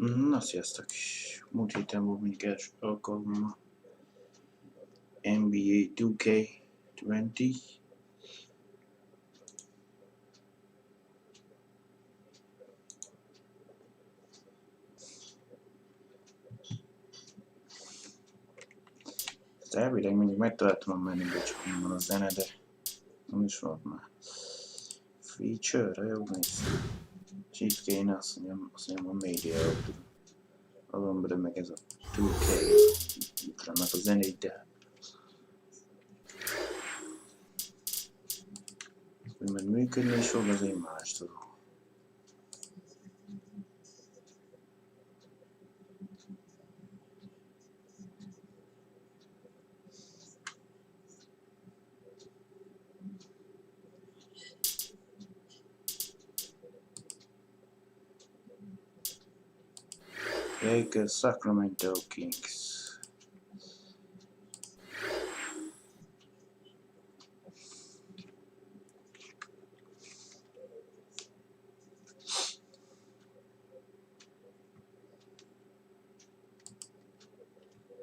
Na, sziasztok! Múlt héten volt mondjuk első alkalommal NBA 2K20. Ezt elvileg mondjuk megtaláltam a menübe, csak nem van a zene, de nem is volt már. Feature-re jó néz. És itt kéne azt mondjam a média alombre, meg ez a 2K. Itt vannak a zenét, de hogy meg működni is fog, az én más dolog. Lakers, Sacramento Kings.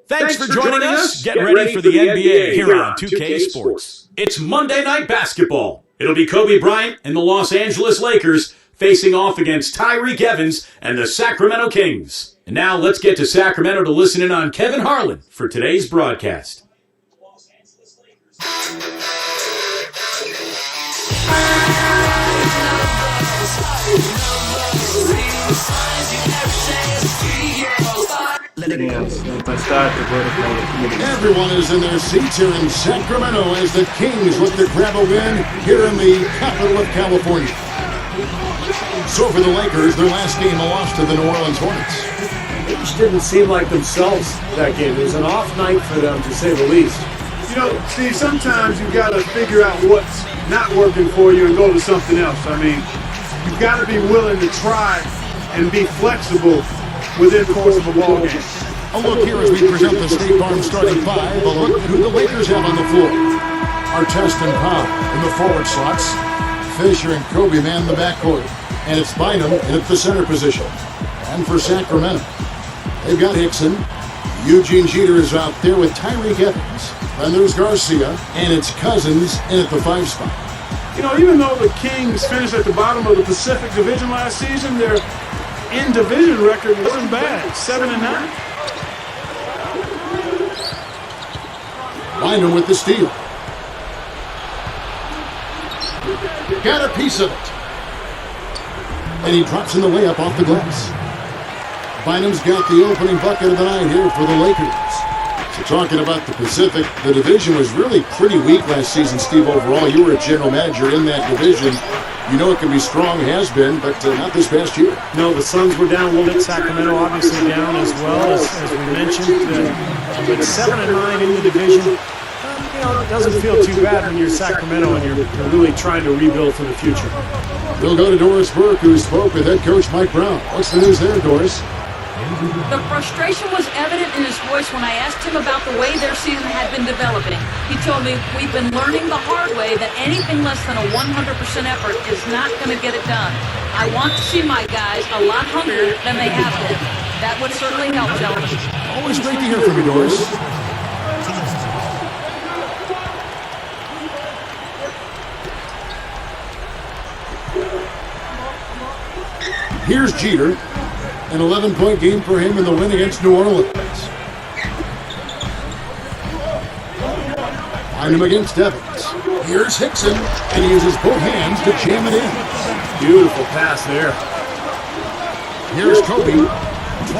Thanks for joining us. Get ready for the NBA here on 2K Sports. It's Monday Night Basketball. It'll be Kobe Bryant and the Los Angeles Lakers facing off against Tyreke Evans and the Sacramento Kings. And now let's get to Sacramento to listen in on Kevin Harlan for today's broadcast. Everyone is in their seats here in Sacramento as the Kings look to grab a win here in the capital of California. So for the Lakers, their last game a loss to the New Orleans Hornets. They just didn't seem like themselves that game. It was an off night for them, to say the least. You know, Steve, sometimes you've got to figure out what's not working for you and go to something else. I mean, you've got to be willing to try and be flexible within the course of a ball game. A look here as we present the State Farm starting five. A look at who the Lakers have on the floor. Artest and Powell in the forward slots. Fisher and Kobe man the backcourt. And it's Bynum in at the center position. And for Sacramento, they've got Hickson. Eugene Jeter is out there with Tyreke Evans. Then there's Garcia, and it's Cousins in at the 5 spot. You know, even though the Kings finished at the bottom of the Pacific Division last season, their in-division record wasn't bad, 7-9. Bynum with the steal. Got a piece of it. And he drops in the layup off the glass. Bynum's got the opening bucket of the night here for the Lakers. So talking about the Pacific, the division was really pretty weak last season, Steve, overall. You were a general manager in that division. You know it can be strong, has been, but not this past year. No, the Suns were down a little bit. Sacramento obviously down as well, as we mentioned. But 7-9 in the division. You know, it doesn't feel too bad when you're Sacramento and you're really trying to rebuild for the future. We'll go to Doris Burke, who spoke with head coach Mike Brown. What's the news there, Doris? The frustration was evident in his voice when I asked him about the way their season had been developing. He told me, we've been learning the hard way that anything less than a 100% effort is not going to get it done. I want to see my guys a lot hungrier than they have been. That would certainly help, gentlemen. Always great to hear from you, Doris. Here's Jeter, an 11-point game for him in the win against New Orleans. Bynum against Evans. Here's Hickson, and he uses both hands to jam it in. Beautiful pass there. Here's Kobe,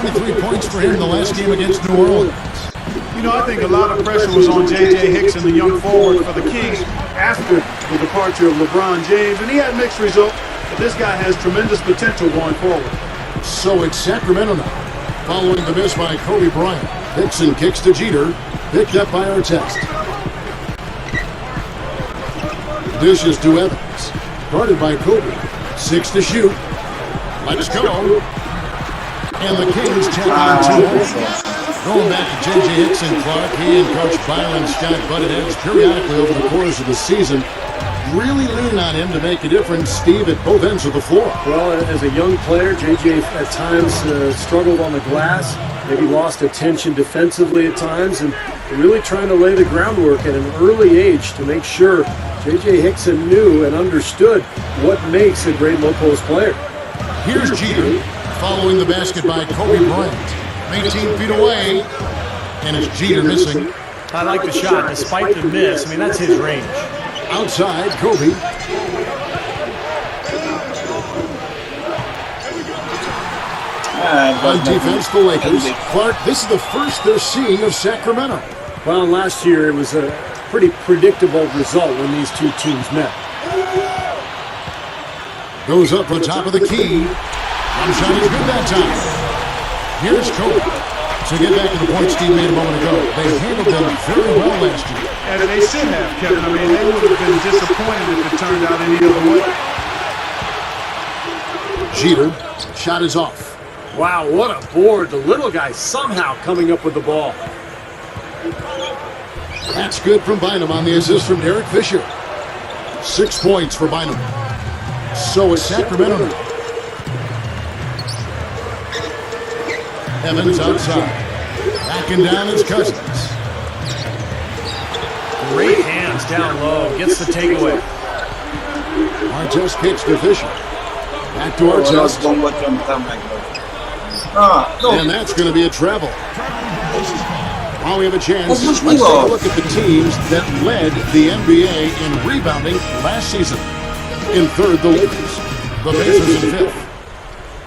23 points for him in the last game against New Orleans. You know, I think a lot of pressure was on J.J. Hickson, the young forward for the Kings, after the departure of LeBron James, and he had mixed results. But this guy has tremendous potential going forward. So it's Sacramento now. Following the miss by Kobe Bryant. Hickson kicks to Jeter. Picked up by Artest. Dishes to Evans. Guarded by Kobe. 6 to shoot. Let's go. And the Kings check on 2. Going back to J.J. Hickson, Clark, he and Coach Byron Scott butted heads periodically over the course of the season. really leaning on him to make a difference, Steve, at both ends of the floor. Well, as a young player, JJ at times struggled on the glass, maybe lost attention defensively at times, and really trying to lay the groundwork at an early age to make sure JJ Hickson knew and understood what makes a great low-post player. Here's Jeter, following the basket by Kobe Bryant. 18 feet away, and it's Jeter missing. I like the shot, despite the miss. I mean, that's his range. Outside, Kobe. On defense, the Lakers. Clark, this is the first they're seeing of Sacramento. Well, last year it was a pretty predictable result when these two teams met. Goes up on top of the key. One shot is good that time. Here's Kobe. So get back to the point Steve made a moment ago. They handled them very well last year. And they should have, Kevin. I mean, they would have been disappointed if it turned out any other way. Jeter, shot is off. Wow, what a board. The little guy somehow coming up with the ball. That's good from Bynum on the assist from Derek Fisher. 6 points for Bynum. So is Sacramento. Evans outside. Backing down his Cousins. Great hands down low. Gets the takeaway. Artest kicks to Fisher. Back to Artest. And that's going to be a travel. Now we have a chance. Let's take a look at the teams that led the NBA in rebounding last season. In third, the Lakers. The Pacers in fifth.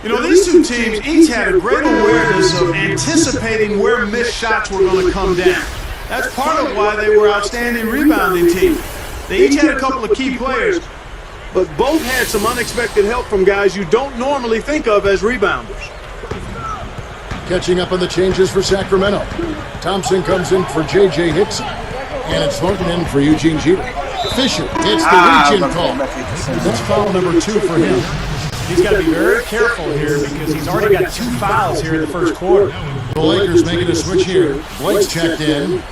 You know, these two teams each had a great awareness of anticipating where missed shots were going to come down. That's part of why they were outstanding rebounding teams. They each had a couple of key players, but both had some unexpected help from guys you don't normally think of as rebounders. Catching up on the changes for Sacramento. Thompson comes in for J.J. Hickson. And it's Thornton in for Eugene Jeter. Fisher gets the reach-in call. That's foul number 2 for him. He's got to be very careful here because he's already got 2 fouls here in the first quarter. The Lakers making a switch here. Blake's checked in.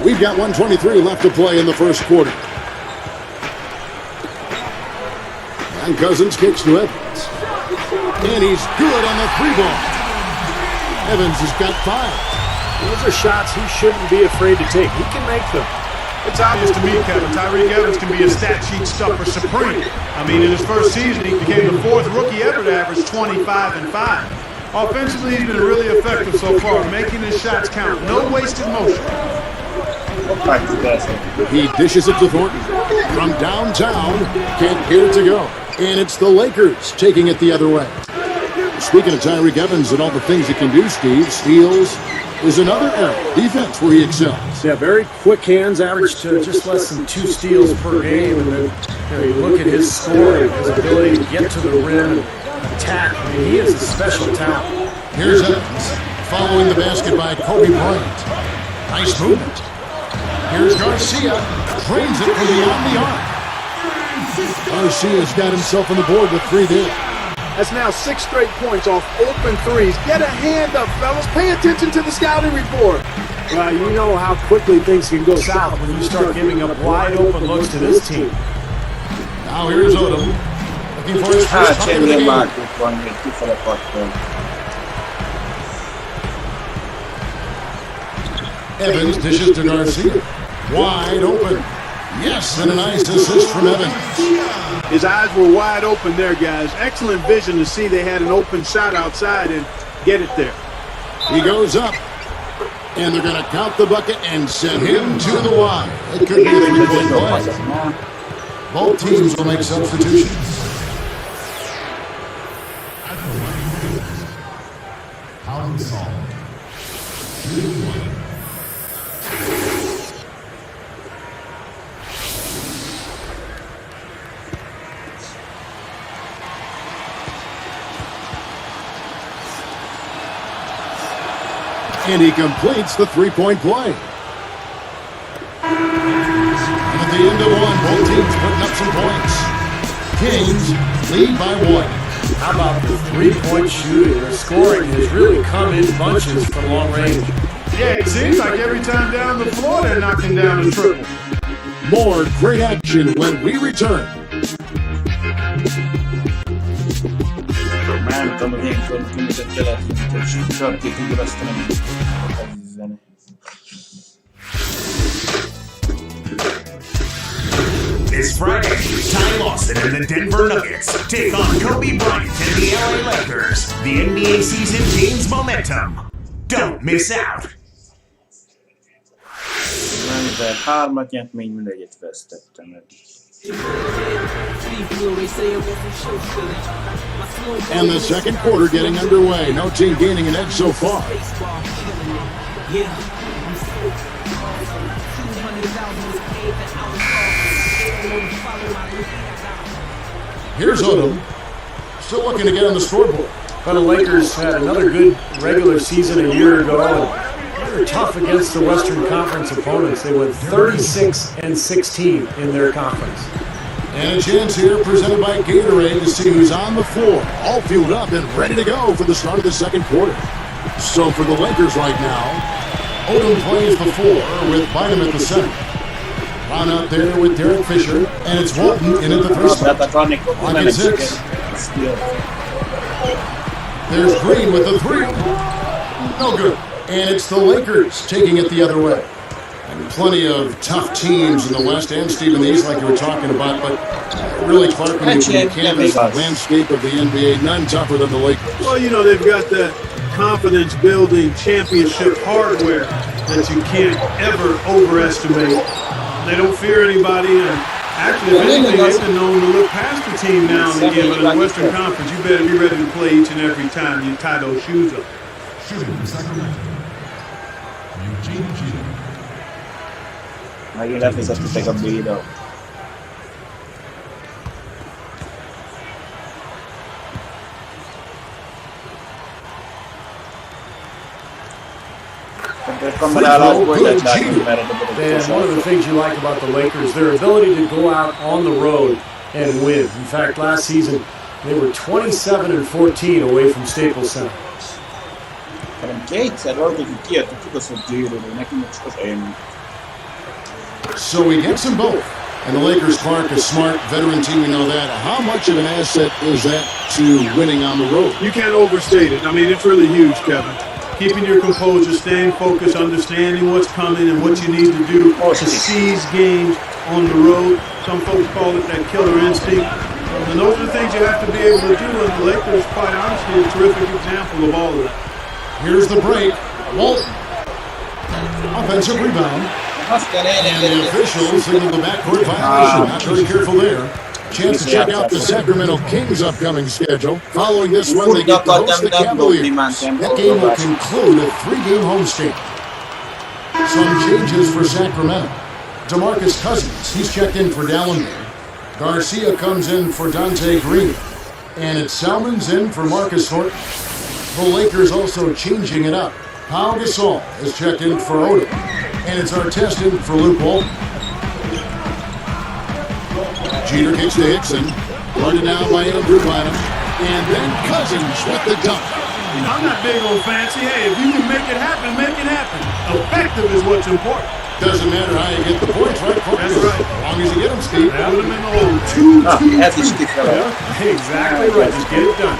We've got 1:23 left to play in the first quarter. And Cousins kicks to Evans. And he's good on the 3-ball. Evans has got 5. Those are shots he shouldn't be afraid to take. He can make them. It's obvious to me, Kevin, Tyreek Evans can be a stat sheet stuffer supreme. I mean, in his first season, he became the 4th rookie ever to average 25 and 5. Offensively, he's been really effective so far, making his shots count. No wasted motion. He dishes it to Thornton. From downtown, can't get it to go. And it's the Lakers taking it the other way. Speaking of Tyreek Evans and all the things he can do, Steve, steals is another area, defense, where he excels. Yeah, very quick hands, averaged just less than 2 steals per game. And then you look at his scoring, his ability to get to the rim and attack. I mean, he is a special talent. Here's Evans, following the basket by Kobe Bryant. Nice movement. Here's Garcia, trains it from beyond the arc. Garcia's got himself on the board with 3 there. That's now 6 straight points off open threes. Get a hand up, fellas. Pay attention to the scouting report. Well, you know how quickly things can go south when you start giving up wide open looks to this team. Now here's Odom, looking for his first bucket of the game. Evans dishes to Garcia. Wide open. Yes, and a nice assist from Evans. His eyes were wide open there, guys. Excellent vision to see they had an open shot outside and get it there. He goes up, and they're going to count the bucket and send him to the line. It could be a 3-point play. Both teams will make substitutions. And he completes the 3-point play. And at the end of 1, both teams putting up some points. Kings lead by 1. How about the 3-point shooting? The scoring has really come in bunches from long range. Yeah, it seems like every time down the floor they're knocking down a triple. More great action when we return. Mä en nyt ollut niin kyllä pelattiin, että saattiin Kylästä niin. This Friday, Ty Lawson and the Denver Nuggets take on Kobe Bryant and the LA Lakers. The NBA season gains momentum. Don't miss out. Vähintään harmat jäät minun leijät västettämään. And the second quarter getting underway. No team gaining an edge so far. Here's Odom, still looking to get on the scoreboard. But the Lakers had another good regular season a year ago. They were tough against the Western Conference opponents. They went 36-16 in their conference. And a chance here presented by Gatorade to see who's on the floor, all fueled up and ready to go for the start of the second quarter. So for the Lakers right now, Odom plays the 4 with Bynum at the center. On out there with Derek Fisher, and it's Walton in at the 3 spot. Lock at 6. There's Green with the 3. No good. And it's the Lakers taking it the other way. And plenty of tough teams in the West and Steve in the East like you were talking about, but really, Clark, when you canvas the landscape of the NBA, none tougher than the Lakers. Well, you know, they've got that confidence-building championship hardware that you can't ever overestimate. They don't fear anybody, and actually, if anything, they've been known to look past the team now and again. But in the Western Conference, you better be ready to play each and every time you tie those shoes up. Shooting Sacramento. Eugene Cheatham. Mäkin läpisesti teka video. And one of the things you like about the Lakers, their ability to go out on the road and win. In fact, last season, they were 27-14 away from Staples Center. So he gets them both. And the Lakers, Clark, a smart veteran team, we know that. How much of an asset is that to winning on the road? You can't overstate it. I mean, it's really huge, Kevin. Keeping your composure, staying focused, understanding what's coming and what you need to do to seize games on the road. Some folks call it that killer instinct. And those are the things you have to be able to do, and the Lakers, quite honestly, a terrific example of all of that. Here's the break. Walton. Offensive rebound. And the officials signal the backcourt violation. Not very careful there. Chance to check out the Sacramento Kings' upcoming schedule. Following this one, they get to host the Cavaliers. That game will conclude a 3-game homestand. Some changes for Sacramento. DeMarcus Cousins, he's checked in for Dallenberg. Garcia comes in for Dante Green. And it's Salmon's in for Marcus Horton. The Lakers also changing it up. Pau Gasol is checked in for Odom. And it's Artest in for Luke Walton. Jeter kicks to Hickson. Guarded now by Andrew Bynum. And then Cousins with the dunk. I'm not big on fancy. Hey, if you can make it happen, make it happen. Effective is what's important. Doesn't matter how you get the points, right? That's right. As long as you get them, Steve. Put them in the hole. 2-2-2. Exactly right. Just get it done.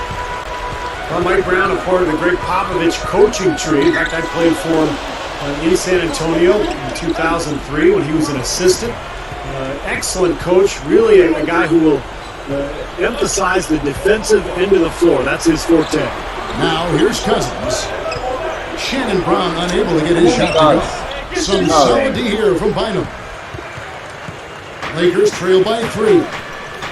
Well, Mike Brown, a part of the Greg Popovich coaching tree. In fact, I played for him in San Antonio in 2003 when he was an assistant. Excellent coach, really a guy who will emphasize the defensive end of the floor. That's his forte. Now, here's Cousins. Shannon Brown unable to get his shot to go. Some solid D here from Bynum. Lakers trail by 3.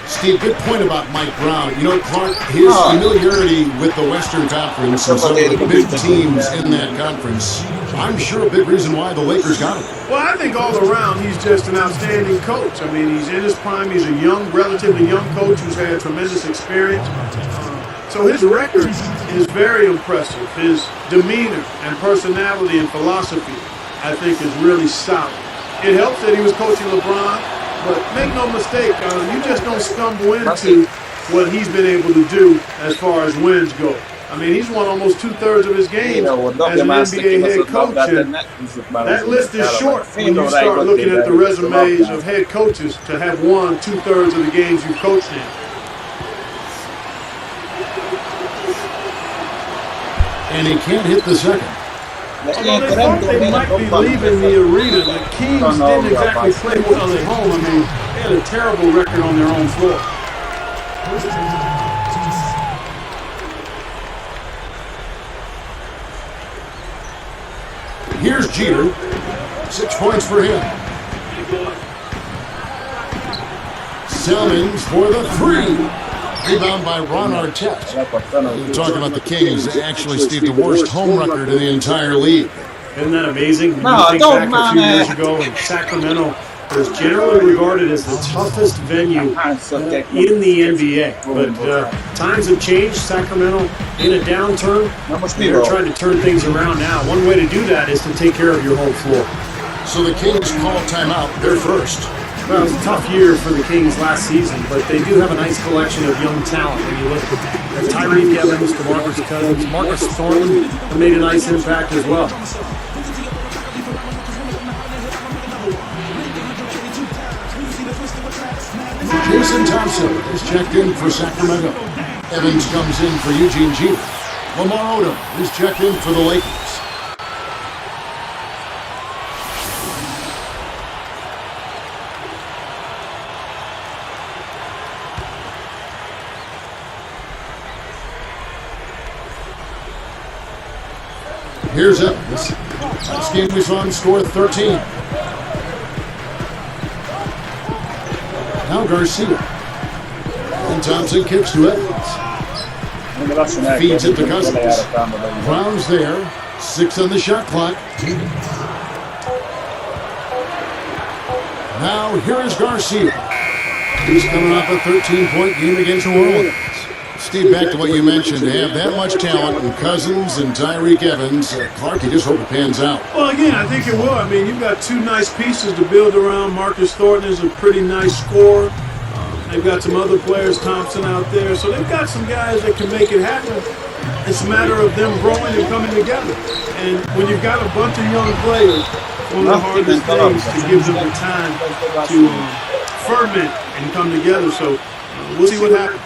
Steve, good point about Mike Brown. You know, Clark, his familiarity with the Western Conference and some of the big teams in that conference, I'm sure a big reason why the Lakers got him. Well, I think all around he's just an outstanding coach. I mean, he's in his prime. He's a relatively young coach who's had tremendous experience. So his record is very impressive. His demeanor and personality and philosophy, I think, is really solid. It helps that he was coaching LeBron. But make no mistake, you just don't stumble into what he's been able to do as far as wins go. I mean, he's won almost 2/3 of his games as an NBA head coach. And that list is short when you start looking at the resumes of head coaches to have won 2/3 of the games you've coached in. And he can't hit the second. Although they thought they might be leaving the arena, the Kings didn't exactly play well at home. I mean, they had a terrible record on their own floor. Here's Jeter. 6 points for him. Salmons for the 3. Rebound by Ron Artest. We're talking about the Kings. Actually, Steve, the worst home record in the entire league. Isn't that amazing? When you think back a few years ago in Sacramento, it was generally regarded as the toughest venue in the NBA. But times have changed. Sacramento in a downturn. They're trying to turn things around now. One way to do that is to take care of your home floor. So the Kings call timeout. They're first. Well, it was a tough year for the Kings last season, but they do have a nice collection of young talent. When you look at Tyreke Evans, DeMarcus Cousins, Marcus Thornton have made a nice impact as well. Jason Thompson is checked in for Sacramento. Evans comes in for Eugene Jeter. Lamar Odom is checked in for the Lakers. Here's Evans. This game we saw him score 13. Now Garcia. And Thompson kicks to Evans. Feeds it to Cousins. Brown's there. 6 on the shot clock. Now here is Garcia. He's coming off a 13-point game against New Orleans. Steve, back to what you mentioned, to have that much talent in Cousins and Tyreke Evans, Clark, you just hope it pans out. Well, again, I think it will. I mean, you've got 2 nice pieces to build around. Marcus Thornton is a pretty nice scorer. They've got some other players, Thompson out there. So they've got some guys that can make it happen. It's a matter of them growing and coming together. And when you've got a bunch of young players, one of the hardest things to give them the time to ferment and come together. So we'll see what happens.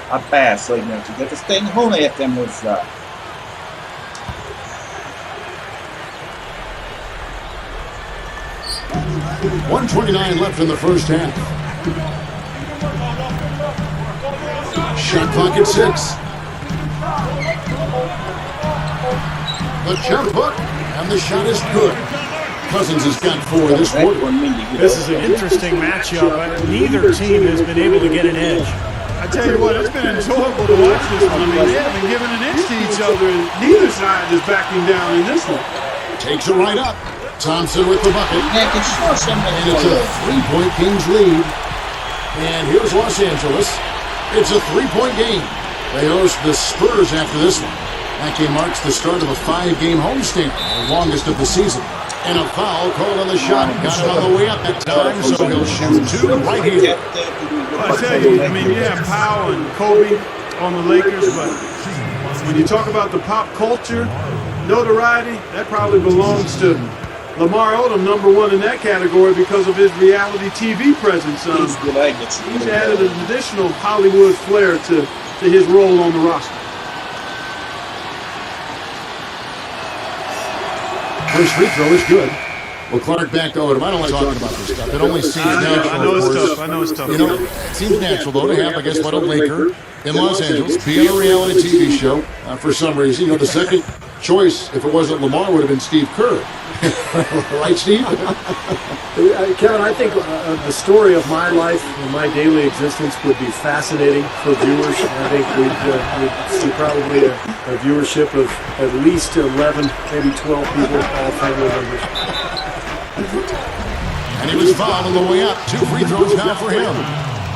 A pass, hogy nem tudják, ezt én honnan értem hozzá? $129 left in the first half. Shot clock at 6. The jump hook, and the shot is good. Cousins has got 4 this quarter. This is an interesting matchup. Neither team has been able to get an edge. I tell you what, it's been enjoyable to watch this one. I mean, they haven't given an inch to each other, and neither side is backing down in this one. Takes it right up. Thompson with the bucket. And it's a 3-point Kings lead. And here's Los Angeles. It's a 3-point game. They host the Spurs after this one. That game marks the start of a 5-game homestand, the longest of the season. And a foul called on the shot. Got it on the way up that time, so he'll shoot 2 right here. Well, I tell you, I mean, you have Powell and Kobe on the Lakers, but when you talk about the pop culture notoriety, that probably belongs to Lamar Odom, number 1 in that category because of his reality TV presence. He's added an additional Hollywood flair to his role on the roster. First free throw is good. Well, Clark, back to Odom. I don't like talking about this stuff. It only seems natural. I know it's tough. I know it's tough. You know, it seems natural, though, to have, I guess, what, a Laker in Los Angeles be on a reality TV show for some reason. You know, the second choice, if it wasn't Lamar, would have been Steve Kerr. Right, Steve? Kevin, I think the story of my life and my daily existence would be fascinating for viewers. I think we'd see probably a viewership of at least 11, maybe 12 people, all family members. And he was fouled on the way up. 2 free throws now for him.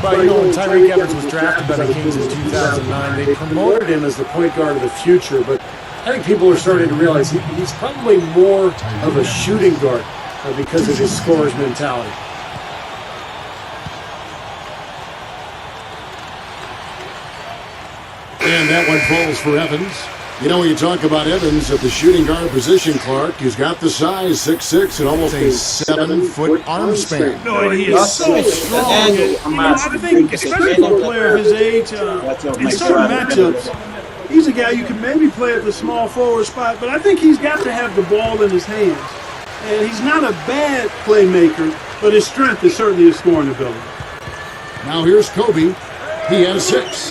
But, you know, when Tyreke Evans was drafted by the Kings in 2009, they promoted him as the point guard of the future, but I think people are starting to realize he's probably more of a shooting guard because of his scorer's mentality. And that one falls for Evans. You know, when you talk about Evans at the shooting guard position, Clark, he's got the size, 6'6", and almost a 7-foot arm span. No, and he is so strong. I think, especially for a player of his age, in certain matchups, he's a guy you can maybe play at the small forward spot, but I think he's got to have the ball in his hands. And he's not a bad playmaker, but his strength is certainly his scoring ability. Now here's Kobe. He has 6.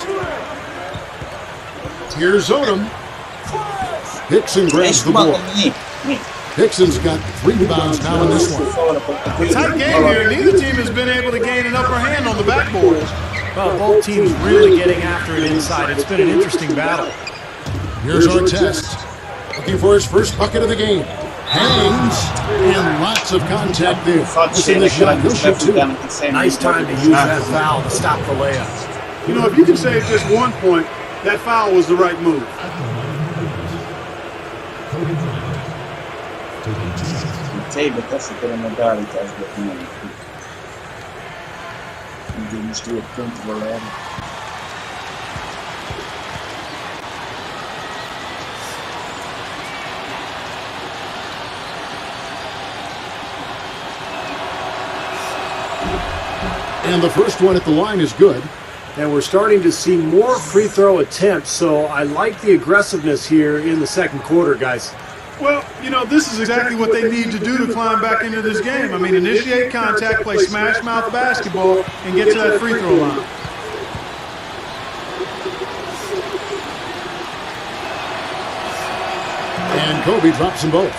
Here's Odom. Hickson grabs the ball. Hickson's got 3 rebounds now in this one. Tight game here. Neither team has been able to gain an upper hand on the backboard. Well, both teams really getting after it inside. It's been an interesting battle. Here's Artest. Looking for his first bucket of the game. Hangs, and lots of contact there. Missing the shot. He'll shoot 2. Nice time to use that foul to stop the layup. You know, if you can save just 1 point, that foul was the right move. And the first one at the line is good. And we're starting to see more free throw attempts, so I like the aggressiveness here in the second quarter, guys. Well, you know, this is exactly what they need to do to climb back into this game. I mean, initiate contact, play smash mouth basketball, and get to that free throw line. And Kobe drops them both.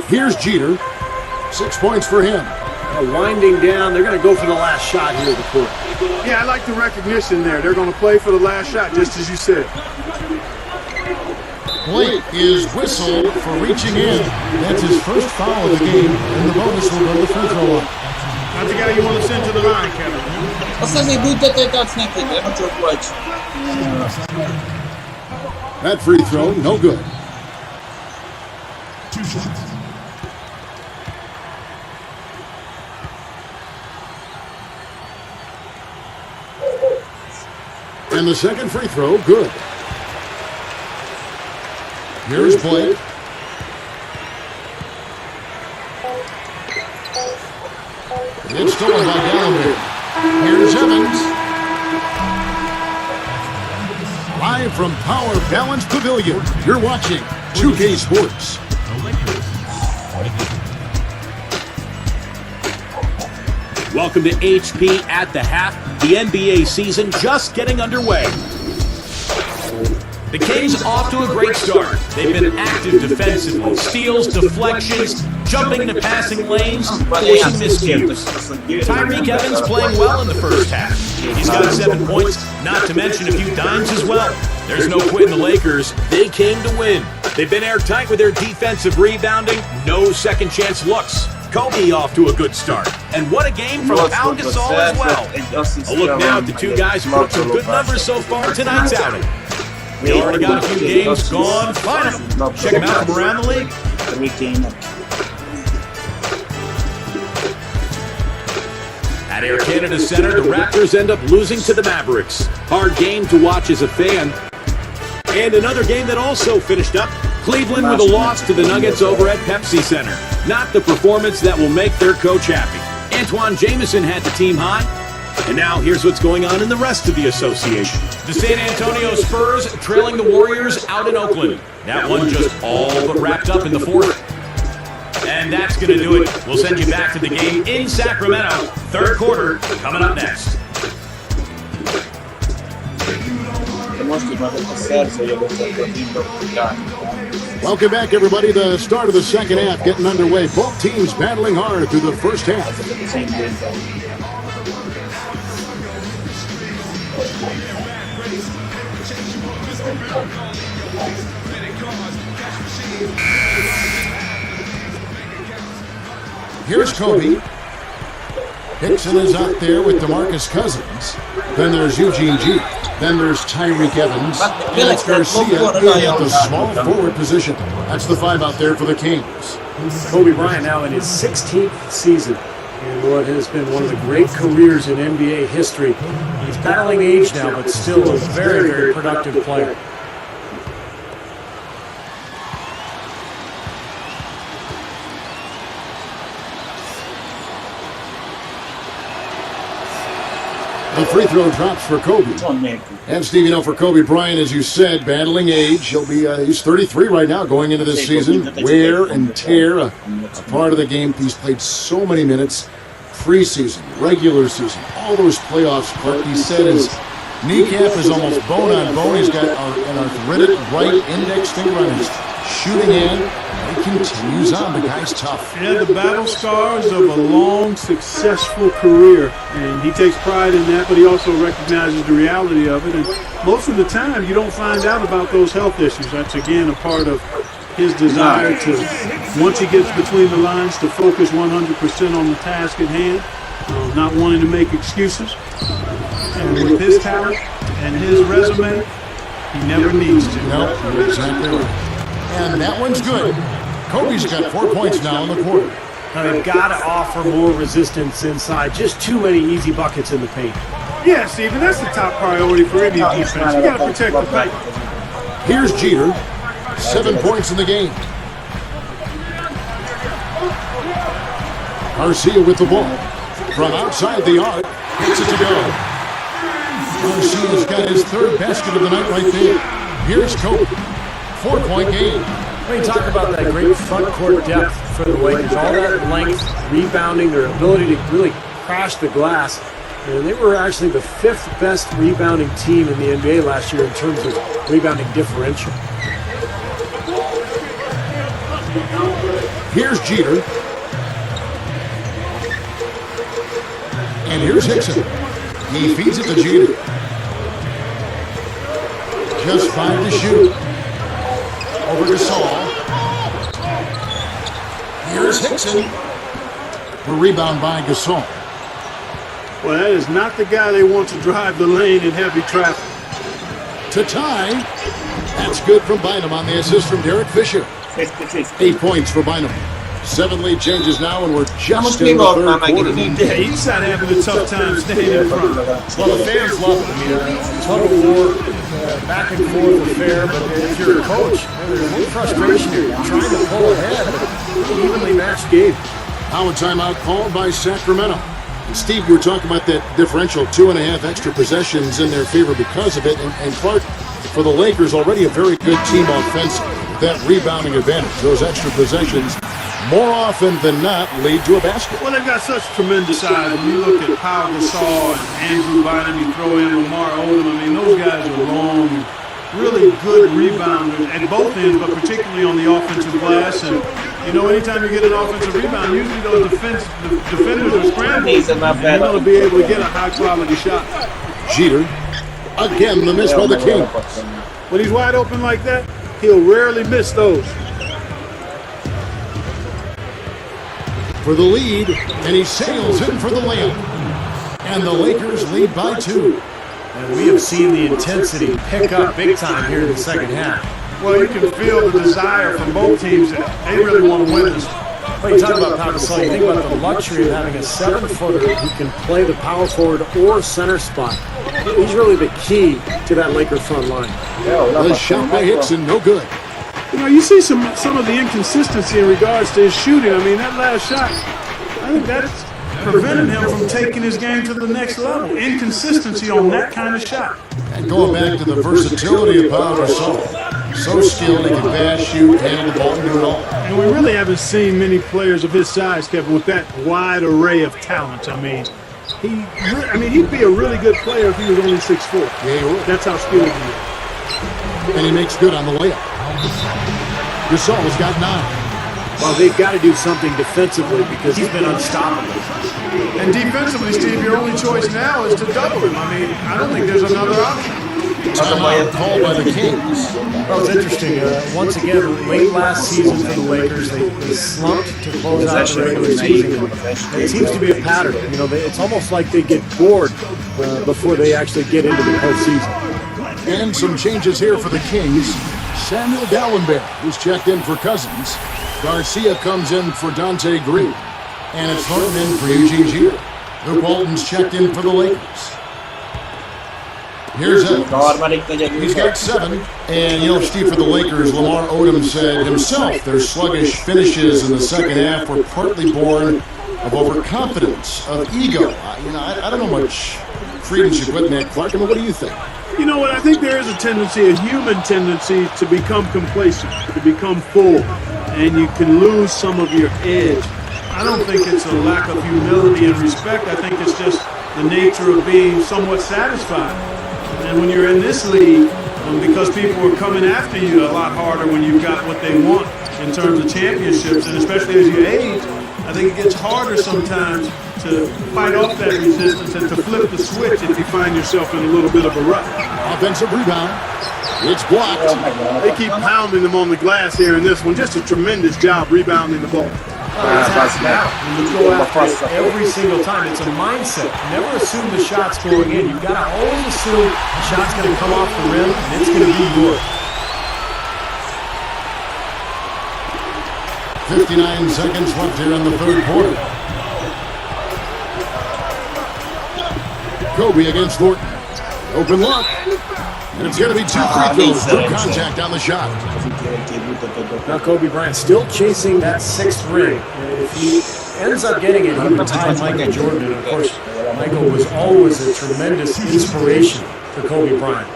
Here's Jeter. 6 points for him. Winding down, they're going to go for the last shot here at the court. Yeah, I like the recognition there. They're going to play for the last shot, just as you said. Blake is whistled for reaching in. That's his first foul of the game, and the bonus will go to the free throw line. Not the guy you want to send to the line, Kevin. That free throw, no good. 2 shots. And the second free throw, good. Here's Blake. It's stolen by Gallagher. Here's Evans. Live from Power Balance Pavilion, you're watching 2K Sports. Welcome to HP at the half. The NBA season just getting underway. The Kings off to a great start. They've been active defensively. Steals, deflections, jumping into passing lanes, forcing miscues. Tyreek Evans playing well in the first half. He's got 7 points, not to mention a few dimes as well. There's no quit in the Lakers. They came to win. They've been airtight with their defensive rebounding. No second chance looks. Kobe off to a good start. And what a game from Al Gasol as well. A look now at the two guys who put some good numbers so far tonight's outing. We already got a few games gone final. Check them out from around the league. At Air Canada Center, the Raptors end up losing to the Mavericks. Hard game to watch as a fan. And another game that also finished up. Cleveland with a loss to the Nuggets over at Pepsi Center. Not the performance that will make their coach happy. Antoine Jameson had the team high. And now here's what's going on in the rest of the association. The San Antonio Spurs trailing the Warriors out in Oakland. That one just all but wrapped up in the fourth. And that's going to do it. We'll send you back to the game in Sacramento. Third quarter coming up next. Welcome back, everybody. The start of the second half getting underway. Both teams battling hard through the first half. Here's Kobe. Hickson is out there with DeMarcus Cousins. Then there's Eugene G. Then there's Tyreek Evans. And it's Garcia at the small forward position. That's the 5 out there for the Kings. Kobe Bryant now in his 16th season. in what has been one of the great careers in NBA history. He's battling age now, but still a very, very productive player. The free throw drops for Kobe. And Steve, for Kobe Bryant, as you said, battling age. He's 33 right now going into this season. Wear and tear, a part of the game. He's played so many minutes. Preseason, regular season, all those playoffs. Clark, he said his kneecap is almost bone on bone. He's got an arthritic right index finger on his shooting hand. He continues on. The guy's tough. Yeah, the battle scars of a long, successful career. And he takes pride in that, but he also recognizes the reality of it. And most of the time, you don't find out about those health issues. That's, again, a part of his desire to, once he gets between the lines, to focus 100% on the task at hand, not wanting to make excuses. And with his talent and his resume, he never needs to. No, you're exactly right. And that one's good. Kobe's got 4 points now in the quarter. Now they've got to offer more resistance inside. Just too many easy buckets in the paint. Yeah, Stephen, that's the top priority for any defense. You got to protect the paint. Here's Jeter. 7 points in the game. Garcia with the ball. From outside the arc, gets it to go. Garcia's got his third basket of the night right there. Here's Kobe. 4-point game. When you talk about that great front court depth for the Lakers, all that length, rebounding, their ability to really crash the glass. And they were actually the 5th best rebounding team in the NBA last year in terms of rebounding differential. Here's Jeter. And here's Hickson. He feeds it to Jeter. Just 5 to shoot. Over to Saul. Here's Hickson. The rebound by Gasol. Well, that is not the guy they want to drive the lane in heavy traffic. To tie. That's good from Bynum on the assist from Derek Fisher. 8 points for Bynum. 7 lead changes now, and we're just in the third quarter. Yeah, each side having a tough time staying in front. Well, the fans love it. I mean, a tug of war, back and forth affair, but if you're a coach, there's a little frustration here. You're trying to pull ahead, but it's an evenly matched game. Now a timeout called by Sacramento. And Steve, you were talking about that differential, 2.5 extra possessions in their favor because of it. And Clark, for the Lakers, already a very good team offensive. That rebounding advantage, those extra possessions, more often than not, lead to a basket. Well, they've got such tremendous size. When you look at Pau Gasol and Andrew Bynum, you throw in Lamar Odom. I mean, those guys are long, really good rebounders at both ends, but particularly on the offensive glass. And, anytime you get an offensive rebound, usually those defenders are scrambling. You're going to be able to get a high-quality shot. Jeter, again, the miss by the King. When he's wide open like that, he'll rarely miss those. For the lead, and he sails in for the layup. And the Lakers lead by 2. And we have seen the intensity pick up big time here in the second half. Well, you can feel the desire from both teams that they really want to win this. Well, you talk about Pau Gasol, you think about the luxury of having a 7-footer who can play the power forward or center spot. He's really the key to that Lakers front line. The shot by Hickson, no good. You see some of the inconsistency in regards to his shooting. I mean, that last shot, I think that's prevented him from taking his game to the next level. Inconsistency on that kind of shot. And going back to the versatility of Pau Gasol. So skilled, he can pass, shoot, handle the ball, and do it all. And we really haven't seen many players of his size, Kevin, with that wide array of talent. I mean, he'd be a really good player if he was only 6'4". Yeah, he would. That's how skilled he is. And he makes good on the layup. Gasol's got 9. Well, they've got to do something defensively because he's been unstoppable. And defensively, Steve, your only choice now is to double him. I mean, I don't think there's another option. Timeout called by the Kings. Well, it's interesting. Once again, late last season for the Lakers, they slumped to close out the regular season. It seems to be a pattern. It's almost like they get bored before they actually get into the postseason. And some changes here for the Kings. Samuel Gallenberg, who's checked in for Cousins. Garcia comes in for Dante Green. And it's Thornton in for Eugene Jeter. Luke Walton's checked in for the Lakers. Here's Evans. He's got 7. And, you know, Steve, for the Lakers, Lamar Odom said himself their sluggish finishes in the second half were partly born of overconfidence, of ego. I don't know much credence you put in that, Clark. I mean, what do you think? You know what? I think there is a tendency, a human tendency, to become complacent, to become full, and you can lose some of your edge. I don't think it's a lack of humility and respect. I think it's just the nature of being somewhat satisfied. And when you're in this league, because people are coming after you a lot harder when you've got what they want in terms of championships, and especially as you age, I think it gets harder sometimes to fight off that resistance and to flip the switch if you find yourself in a little bit of a rut. Offensive rebound. It's blocked. They keep pounding them on the glass here in this one. Just a tremendous job rebounding the ball. You go after it every single time. It's a mindset. Never assume the shot's going in. You've got to always assume the shot's going to come off the rim and it's going to be yours. 59 seconds left here in the third quarter. Kobe against Thornton. Open look. And it's going to be 2 free throws. No contact on the shot. Now Kobe Bryant still chasing that 6th ring. If he ends up getting it, he would tie Michael Jordan. And of course, Michael was always a tremendous inspiration for Kobe Bryant.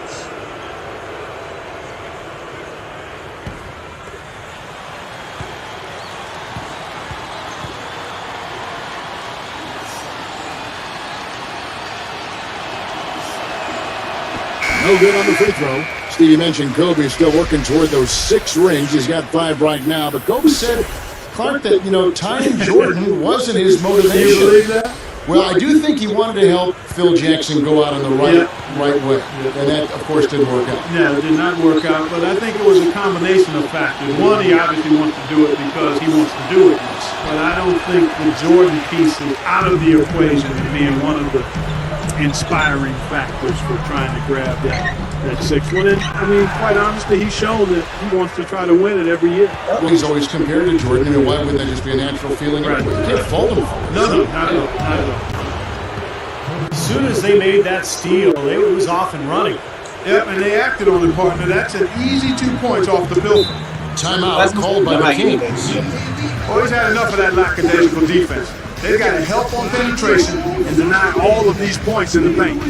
No good on the free throw. Steve, you mentioned Kobe is still working toward those 6 rings. He's got 5 right now. But Kobe said, Clark, that, tying Jordan wasn't his motivation. Do you believe that? Well, I do think he wanted to help Phil Jackson go out on the right way. And that, of course, didn't work out. Yeah, it did not work out. But I think it was a combination of factors. One, he obviously wants to do it because he wants to do it. But I don't think the Jordan piece is out of the equation as being one of the inspiring factors for trying to grab that 6th one. And I mean, quite honestly, he's shown that he wants to try to win it every year. Well, he's always compared to Jordan. I mean, why wouldn't that just be a natural feeling? Right. You can't fault him for it. No, not at all. As soon as they made that steal, it was off and running. Yep, and they acted on it, partner. That's an easy 2 points off the pillar. Timeout called by the Kings. Always had enough of that lackadaisical defense. They've got to help on penetration and deny all of these points in the paint.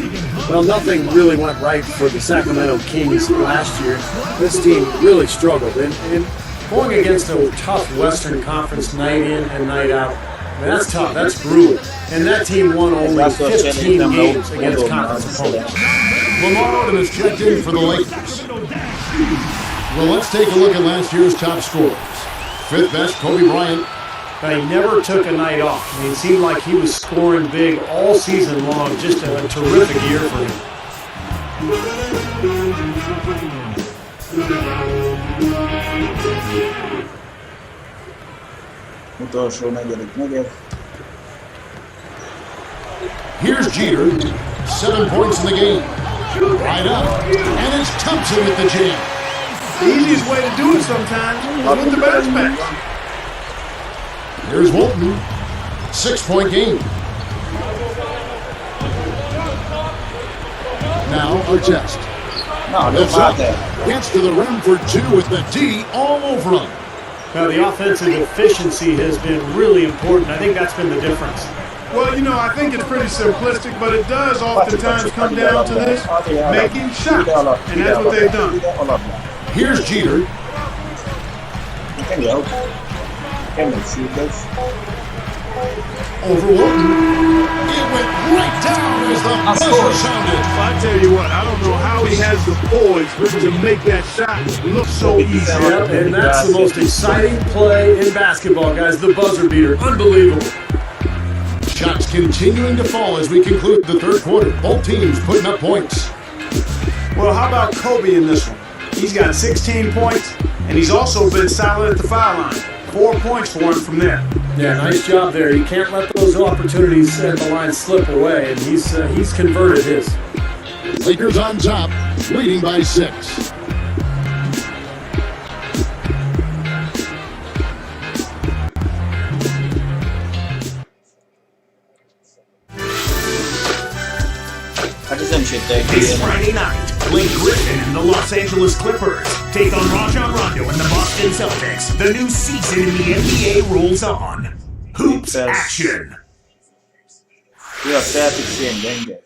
Well, nothing really went right for the Sacramento Kings last year. This team really struggled. And going against a tough Western Conference night in and night out, I mean, that's tough. That's brutal. And that team won only 15 games against conference opponents. Lamar Odom is checked in for the Lakers. Well, let's take a look at last year's top scorers. 5th best, Kobe Bryant. But he never took a night off. I mean, it seemed like he was scoring big all season long. Just a terrific year for him. Here's Jeter. 7 points in the game. Right up. And it's Thompson with the jam. The easiest way to do it sometimes is with the best backs. Here's Walton. 6-point game. Now Artest. Lifts up. Gets to the rim for 2 with the D all over him. Now, the offensive efficiency has been really important. I think that's been the difference. Well, I think it's pretty simplistic, but it does oftentimes come down to this, making shots. And that's what they've done. Here's Jeter. Over Walton. It went right down as the buzzer sounded. I tell you what, I don't know how he has the poise to make that shot look so easy. Yep, and that's the most exciting play in basketball, guys. The buzzer beater. Unbelievable. Shots continuing to fall as we conclude the third quarter. Both teams putting up points. Well, how about Kobe in this one? He's got 16 points, and he's also been solid at the foul line. 4 points for him from there. Yeah, nice job there. You can't let those opportunities at the line slip away, and he's converted his. Lakers on top, leading by 6. This Friday night, Blake Griffin and the Los Angeles Clippers take on RAJON Rondo and the Boston Celtics. The new season in the NBA rolls on. Hoops action. Jó, a Celtics ilyen gyenge.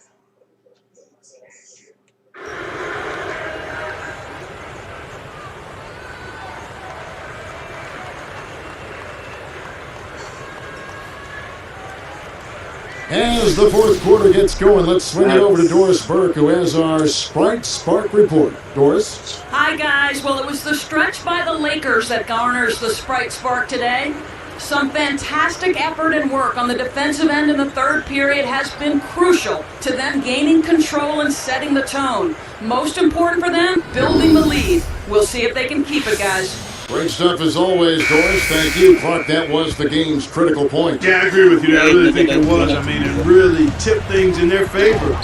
As the fourth quarter gets going, let's swing it over to Doris Burke, who has our Sprite Spark report. Doris? Hi, guys. Well, it was the stretch by the Lakers that garners the Sprite Spark today. Some fantastic effort and work on the defensive end in the third period has been crucial to them gaining control and setting the tone. Most important for them, building the lead. We'll see if they can keep it, guys. Great stuff as always, Doris. Thank you. Clark, that was the game's critical point. Yeah, I agree with you. I really think it was. I mean, it really tipped things in their favor.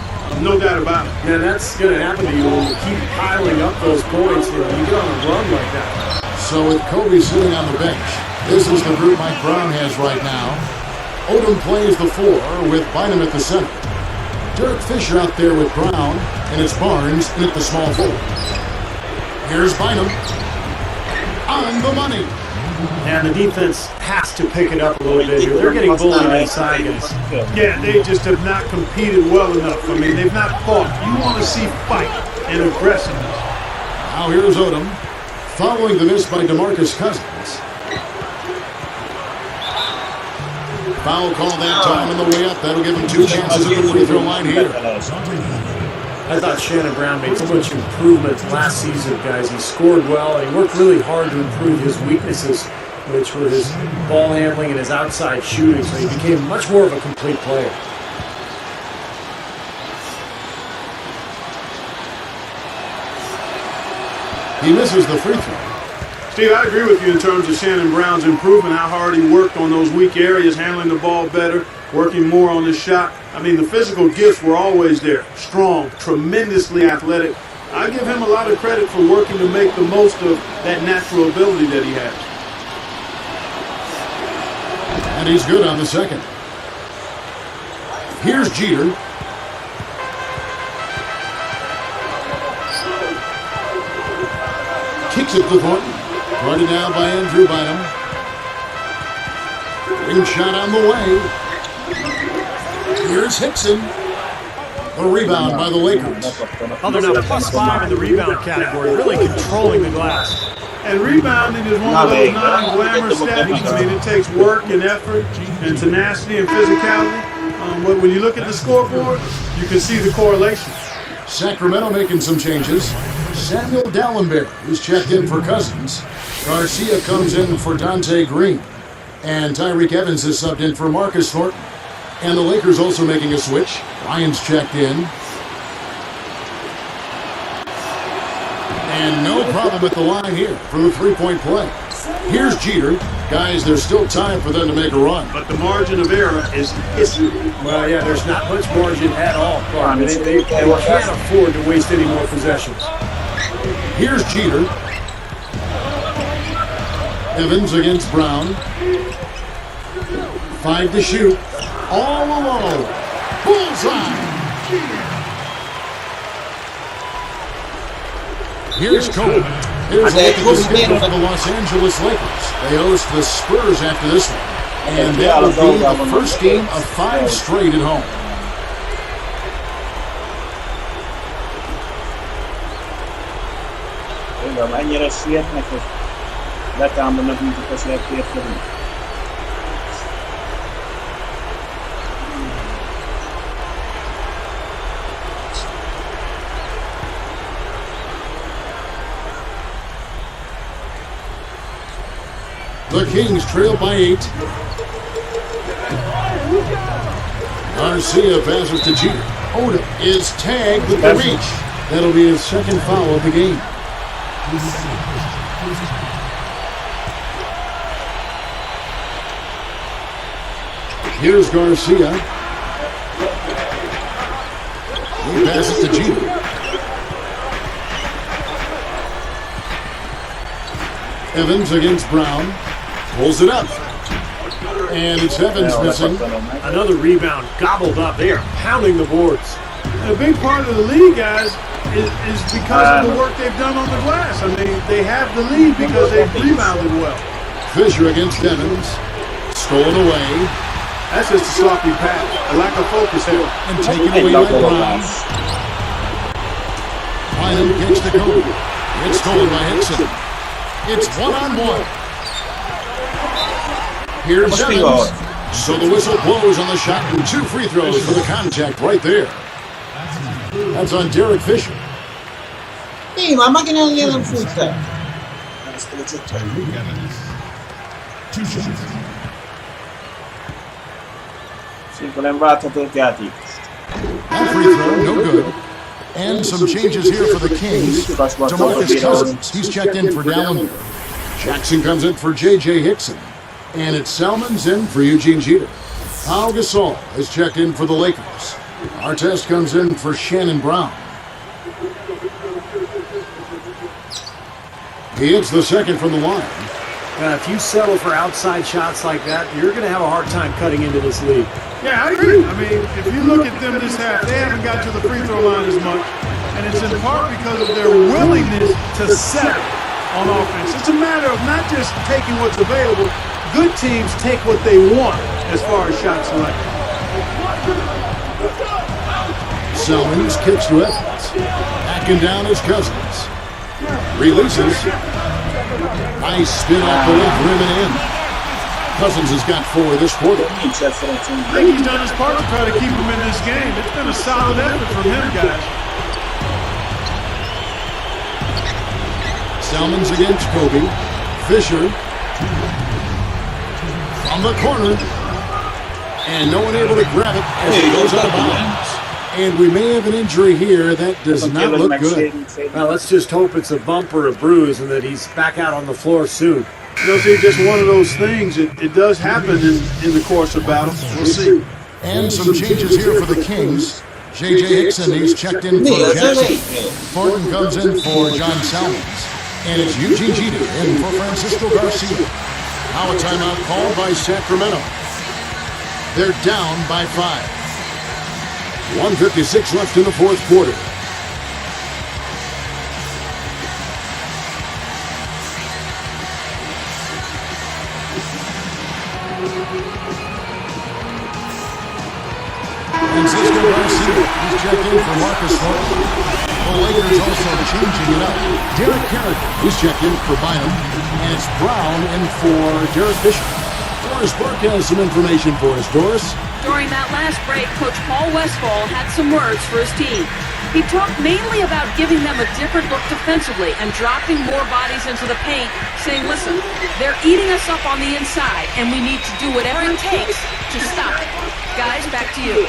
No doubt about it. Yeah, that's going to happen to you when you keep piling up those points and you get on a run like that. So with Kobe sitting on the bench, this is the group Mike Brown has right now. Odom plays the 4 with Bynum at the center. Derek Fisher out there with Brown, and it's Barnes in at the small forward. Here's Bynum. On the money. And the defense has to pick it up a little bit here. They're getting bullied inside, guys. Yeah, they just have not competed well enough. I mean, they've not fought. You want to see fight and aggressiveness. Now here's Odom, following the miss by DeMarcus Cousins. Foul call that time on the way up. That'll give him 2 chances at the free throw line here. I thought Shannon Brown made so much improvement last season, guys. He scored well, and he worked really hard to improve his weaknesses, which were his ball handling and his outside shooting, so he became much more of a complete player. He misses the free throw. Steve, I agree with you in terms of Shannon Brown's improvement, how hard he worked on those weak areas, handling the ball better, working more on his shot. I mean, the physical gifts were always there. Strong, tremendously athletic. I give him a lot of credit for working to make the most of that natural ability that he has. And he's good on the second. Here's Jeter. Kicks it to Thornton. Brought it down by Andrew Bynum. Ring shot on the way. Here's Hickson. A rebound by the Lakers. Oh, they're now +5 in the rebound category, really controlling the glass. And rebounding is one of those non-glamorous stats. I mean, it takes work and effort and tenacity and physicality. But when you look at the scoreboard, you can see the correlation. Sacramento making some changes. Samuel Dallenberg, who's checked in for Cousins. Garcia comes in for Dante Green. And Tyreek Evans is subbed in for Marcus Thornton. And the Lakers also making a switch. Ryan's checked in. And no problem at the line here for the three-point play. Here's Jeter. Guys, there's still time for them to make a run. But the margin of error is history. Well, yeah, there's not much margin at all. I mean, they can't afford to waste any more possessions. Here's Jeter. Evans against Brown. 5 to shoot. All alone. Bullseye. Here's Kobe. Here's a look at the schedule for the Los Angeles Lakers. They host the Spurs after this one. And that will be the first game of 5 straight at home. Ennyire sietnek, hogy betámadnak, mint a sietérkedünk. The Kings trail by 8. Garcia passes to Jeter. Odom is tagged with the reach. That'll be his second foul of the game. Here's Garcia. He passes to Jeter. Evans against Brown. Pulls it up. And it's Evans missing. Another rebound gobbled up. They are pounding the boards. a big part of the lead, guys, is because of the work they've done on the glass. I mean, they have the lead because they've rebounded well. Fisher against Evans. Stolen away. That's just a sloppy pass, a lack of focus here. And taken away by Brown. Bynum kicks to Kobe. It's stolen by Hickson. It's one-on-one. Here's Evans. So the whistle blows on the shot and 2 free throws for the contact right there. That's on Derek Fisher. Sì, ma macchina non gliela frutta. Sì, con l'embrato torteati. That free throw, no good. And some changes here for the Kings. DeMarcus Cousins, he's checked in for Dallenberg. Jackson comes in for J.J. Hickson. And it's Salmons in for Eugene Jeter. Pau Gasol is checked in for the Lakers. Artest comes in for Shannon Brown. He hits the second from the line. If you settle for outside shots like that, you're going to have a hard time cutting into this lead. Yeah, I agree. I mean, if you look at them this half, they haven't got to the free throw line as much. And it's in part because of their willingness to settle on offense. It's a matter of not just taking what's available. Good teams take what they want as far as shot selection. Salmons kicks to Evans. Backing down his Cousins. Releases. Nice spin off the left rim and in. Cousins has got 4 this quarter. I think he's done his part to try to keep him in this game. It's been a solid effort from him, guys. Salmons against Kobe. Fisher. From the corner. And no one able to grab it as it goes out of bounds. And we may have an injury here that does not look good. Well, let's just hope it's a bump or a bruise and that he's back out on the floor soon. You know, see, just one of those things. It does happen in the course of battle. We'll see. And some changes here for the Kings. J.J. Hickson, he's checked in for Jackson. Thornton comes in for John Salmons. And it's Eugene Jeter in for Francisco Garcia. Now a timeout called by Sacramento. They're down by 5. 1:56 left in the fourth quarter. Francisco Garcia, he's checked in for Marcus Thornton. The Lakers also changing it up. Derek Carrigan, he's checked in for Bynum. And it's Brown in for Derek Fisher. Doris Burke has some information for us. Doris? During that last break, Coach Paul Westphal had some words for his team. He talked mainly about giving them a different look defensively and dropping more bodies into the paint, saying, listen, they're eating us up on the inside, and we need to do whatever it takes to stop it. Guys, back to you.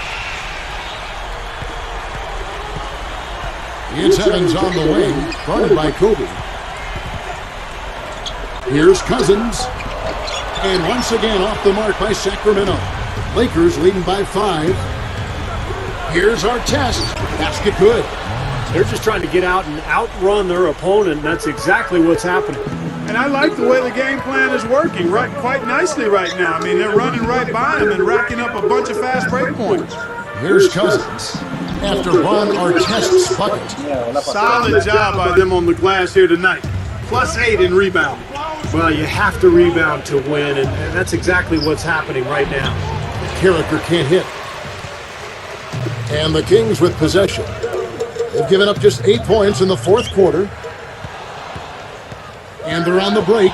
It's Evans on the wing, guarded by Kobe. Here's Cousins. And once again off the mark by Sacramento. Lakers leading by 5. Here's Artest. Basket good. They're just trying to get out and outrun their opponent, and that's exactly what's happening. And I like the way the game plan is working quite nicely right now. I mean, they're running right by him and racking up a bunch of fast break points. Here's Cousins. After Ron Artest's bucket. Solid job by them on the glass here tonight. +8 in rebound. Well, you have to rebound to win, and that's exactly what's happening right now. Carricker can't hit. And the Kings with possession. They've given up just 8 points in the fourth quarter. And they're on the break.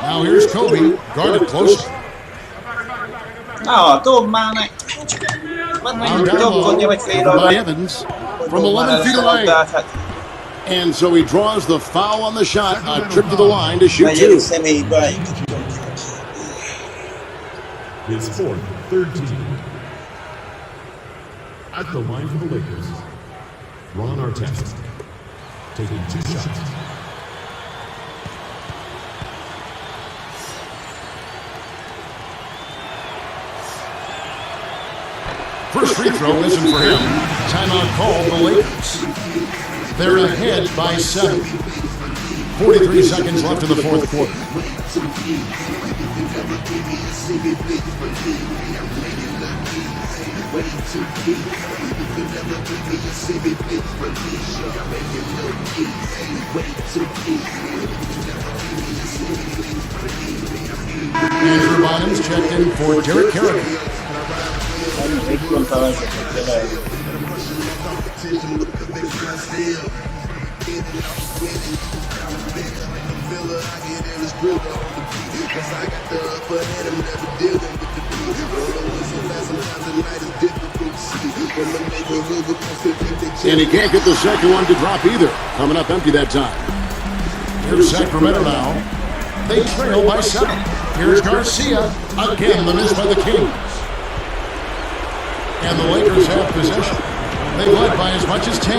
Now here's Kobe, guarded closely. No, tu mane. Down low by Evans from 11 feet away. And so he draws the foul on the shot, a trip to the line to shoot 2. It's 4th, 13. At the line for the Lakers, Ron Artest taking 2 shots. First free throw isn't for him. Timeout called the Lakers. They're ahead by 7. 43 seconds left in the fourth quarter. Andrew Bottoms checked in for Derek Carrigan. And he can't get the second one to drop either. Coming up empty that time. Here's Sacramento now. They trail by 7. Here's Garcia. Again, the miss by the Kings. And the Lakers have possession. They led by as much as 10.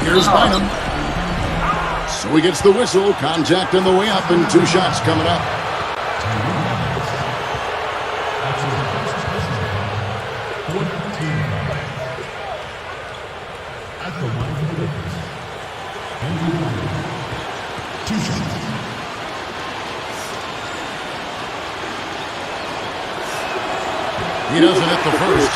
Here's Bynum. So he gets the whistle. Contact on the way up and 2 shots coming up. He doesn't hit the first.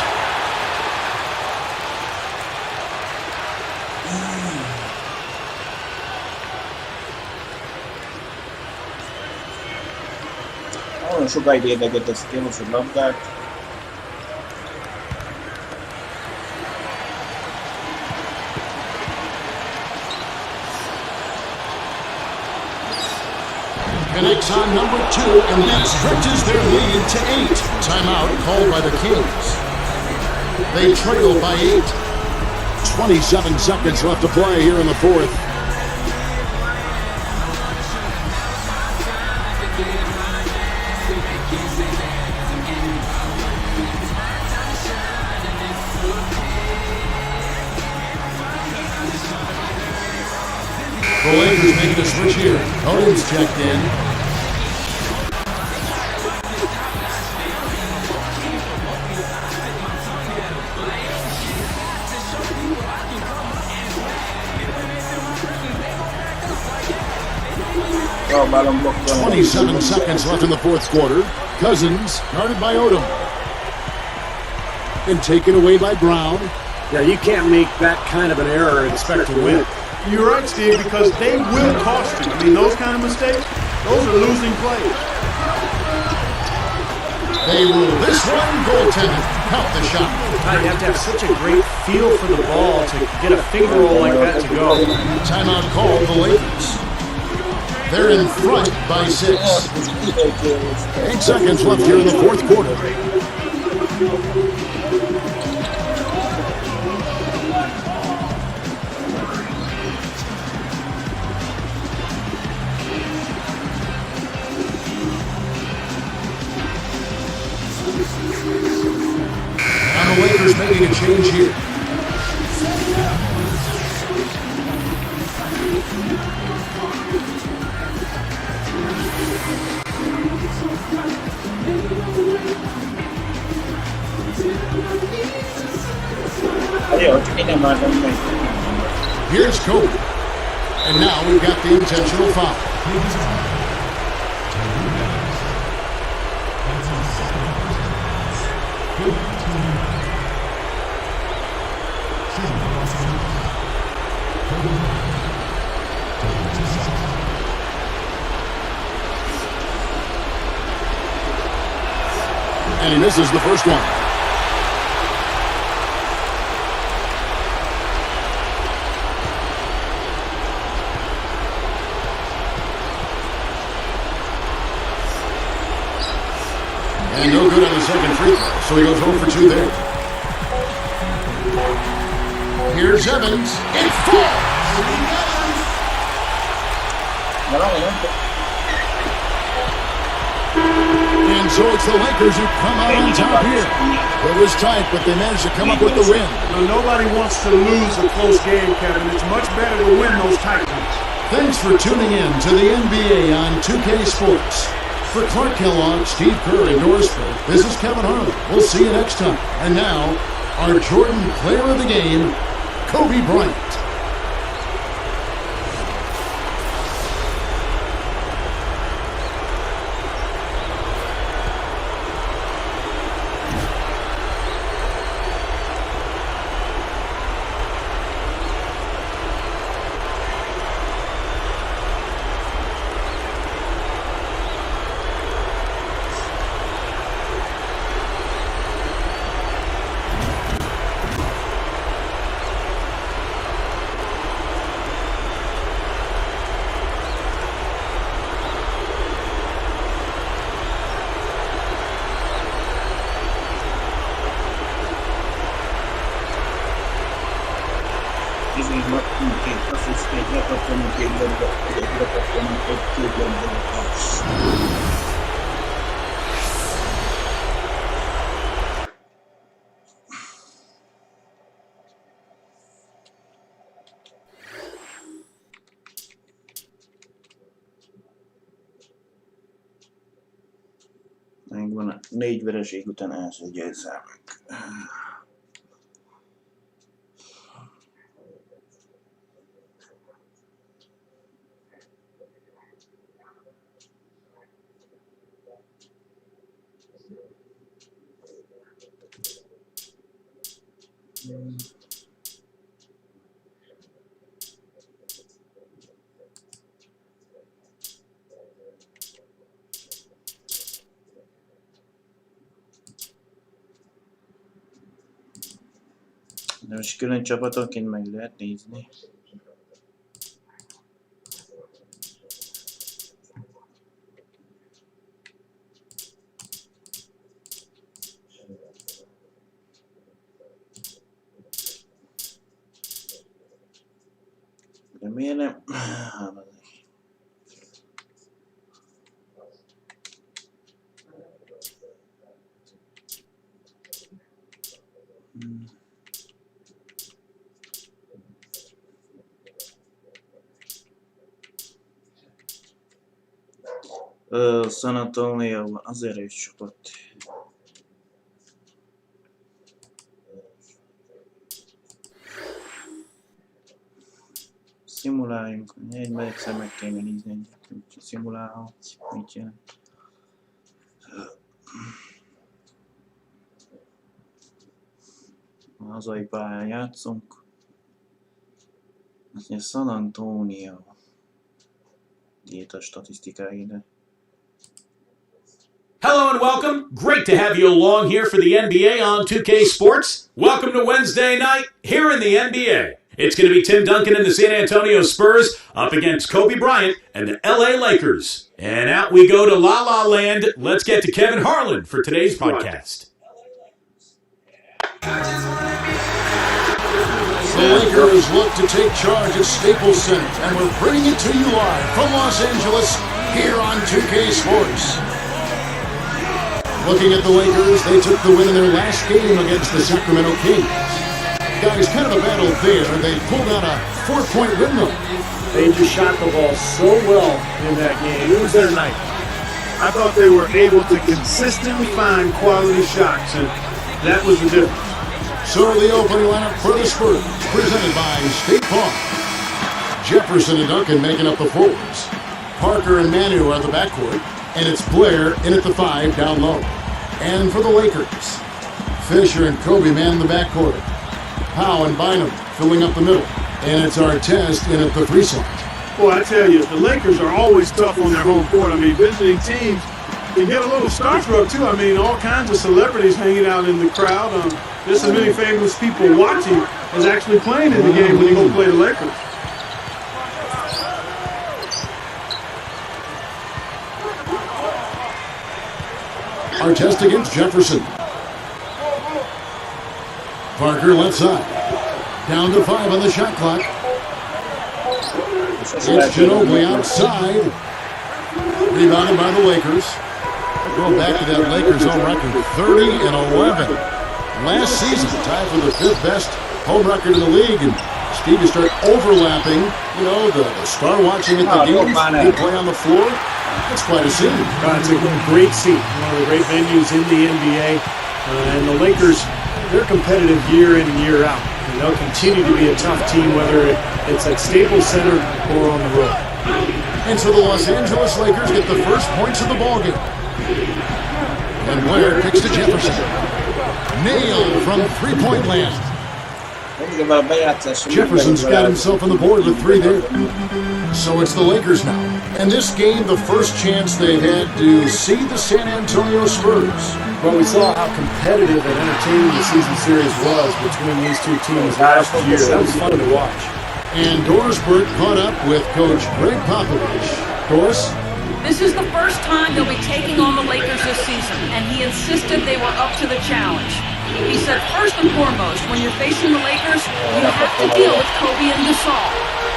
Olyan sokáig érdegetezték most a labdát. Connects on number 2, and that stretches their lead to 8. Timeout called by the Kings. They trail by 8. 27 seconds left to play here in the fourth. The Lakers making a switch here. Owens checked in. Oh, ballon block. 27 seconds left in the fourth quarter. Cousins guarded by Odom. And taken away by Brown. Yeah, you can't make that kind of an error and expect to win. You're right, Steve, because they will cost you. I mean, those kind of mistakes, those are losing plays. They rule this one goaltending. Count the shot. You have to have such a great feel for the ball to get a finger roll like that to go. Timeout called the Lakers. They're in front by 6. 8 seconds left here in the fourth quarter. And the Lakers making a change here. Here's Kobe. And now we've got the intentional foul. And he misses the first one. And no good on the second free throw, so he goes 0 for 2 there. Here's Evans. It falls! And so it's the Lakers who come out on top here. It was tight, but they managed to come up with the win. Now, nobody wants to lose a close game, Kevin. It's much better to win those tight ones. Thanks for tuning in to the NBA on 2K Sports. For Clark Kellogg, Steve Kerr, and Norrisburg, this is Kevin Harlan. We'll see you next time. And now, our Jordan Player of the Game, Kobe Bryant. Egyre kapjanak egy két labdát. Megvan a 4 vereség után elszegyezzem meg. De most külön csapatonként meg lehet nézni. De miért nem? San Antonio az erős csapat. Szimuláljunk, egy egyszer meg kéne nézni, hogy szimulálhat, mit jelent. A hazai pályán játszunk. Azt mondja, San Antonio. Itt a statisztikáig, de Hello and welcome. Great to have you along here for the NBA on 2K Sports. Welcome to Wednesday night here in the NBA. It's going to be Tim Duncan and the San Antonio Spurs up against Kobe Bryant and the LA Lakers. And out we go to La La Land. Let's get to Kevin Harlan for today's podcast. The Lakers look to take charge at Staples Center, and we're bringing it to you live from Los Angeles here on 2K Sports. Looking at the Lakers, they took the win in their last game against the Sacramento Kings. Guys, kind of a battle there. They pulled out a 4-point win, though. They just shot the ball so well in that game. It was their night. I thought they were able to consistently find quality shots, and that was the difference. So the opening lineup for the Spurs, presented by State Farm. Jefferson and Duncan making up the forwards. Parker and Manu are the backcourt, and it's Blair in at the 5 down low. And for the Lakers, Fisher and Kobe man the backcourt. Howe and Bynum filling up the middle. And it's Artest in at the 3 slot. Boy, I tell you, the Lakers are always tough on their home court. I mean, visiting teams can get a little starstruck, too. I mean, all kinds of celebrities hanging out in the crowd. Just as many famous people watching as actually playing in the game when you go play the Lakers. Artest against Jefferson. Parker left side. Down to 5 on the shot clock. It's Ginobili outside. Rebounded by the Lakers. Going back to that Lakers home record, 30-11. Last season, tied for the 5th best home record in the league. And Steve, you start overlapping, you know, the star watching at the games, they play on the floor. That's quite a scene. It's a great scene. One of the great venues in the NBA. And the Lakers, they're competitive year in and year out. And they'll continue to be a tough team, whether it's at Staples Center or on the road. And so the Los Angeles Lakers get the first points of the ballgame. And Blair kicks to Jefferson. Nailed from three-point land. Jefferson's got himself on the board with 3 there. So it's the Lakers now. And this game, the first chance they've had to see the San Antonio Spurs. Well, we saw how competitive and entertaining the season series was between these two teams last year. That was fun to watch. And Doris Burke caught up with Coach Greg Popovich. Doris? This is the first time they'll be taking on the Lakers this season, and he insisted they were up to the challenge. He said, first and foremost, when you're facing the Lakers, you have to deal with Kobe and Gasol.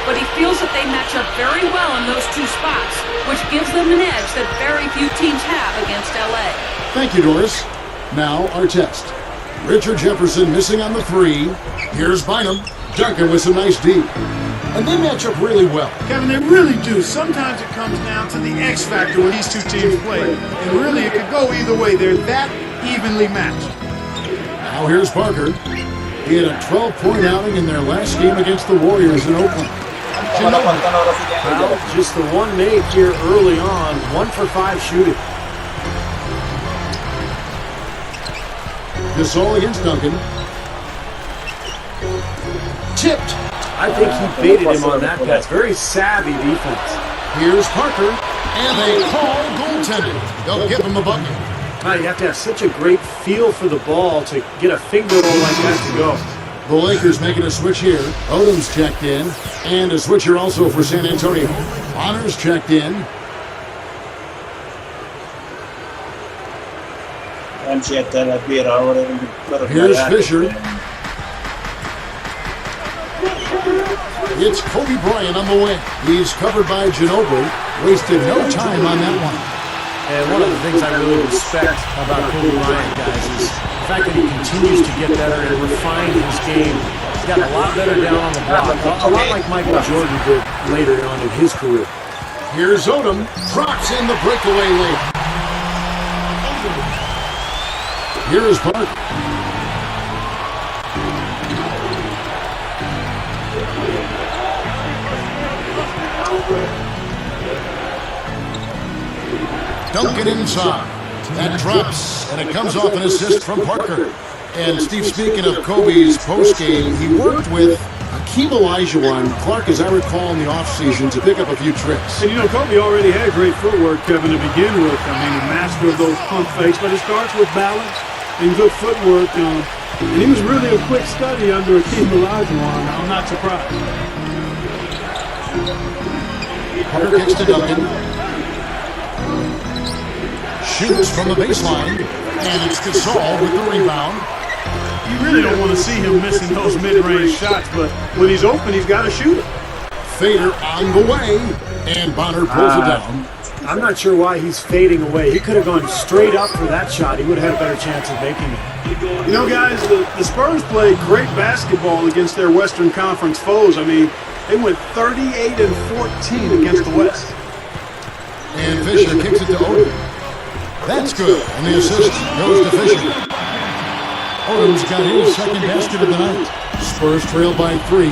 But he feels that they match up very well in those two spots, which gives them an edge that very few teams have against LA. Thank you, Doris. Now, our test. Richard Jefferson missing on the 3. Here's Bynum. Duncan with some nice D. And they match up really well. Kevin, they really do. Sometimes it comes down to the X factor when these two teams play. And really, it could go either way. They're that evenly matched. Now here's Parker. He had a 12-point outing in their last game against the Warriors in Oakland. Well, just the one made here early on. 1 for 5 shooting. Gasol against Duncan. Tipped. I think he baited him on that pass. Very savvy defense. Here's Parker. And they call goaltending. They'll give him a bucket. You have to have such a great feel for the ball to get a finger roll like that to go. The Lakers making a switch here. Odom's checked in. And a switch here also for San Antonio. Bonner's checked in. Here's Fisher. It's Kobe Bryant on the wing. He's covered by Ginobili. Wasted no time on that one. And one of the things I really respect about Kobe Bryant, guys, is the fact that he continues to get better and refine his game. He's gotten a lot better down on the block, a lot like Michael Jordan did later on in his career. Here's Odom. Drops in the breakaway lane. Here's Parker. Duncan inside. That drops, and it comes off an assist from Parker. And Steve, speaking of Kobe's postgame, he worked with Hakeem Olajuwon, Clark, as I recall, in the offseason to pick up a few tricks. And you know, Kobe already had great footwork, Kevin, to begin with. I mean, a master of those pump fakes, but it starts with balance and good footwork. And he was really a quick study under Hakeem Olajuwon. I'm not surprised. Parker kicks to Duncan. Shoots from the baseline, and it's Gasol with the rebound. You really don't want to see him missing those mid-range shots, but when he's open, he's got to shoot it. Fader on the way, and Bonner pulls it down. I'm not sure why he's fading away. He could have gone straight up for that shot. He would have had a better chance of making it. You know, guys, the Spurs played great basketball against their Western Conference foes. I mean, they went 38-14 against the West. And Fisher kicks it to Odom. That's good, and the assist goes to Fisher. Odom's got his second basket of the night. Spurs trail by 3.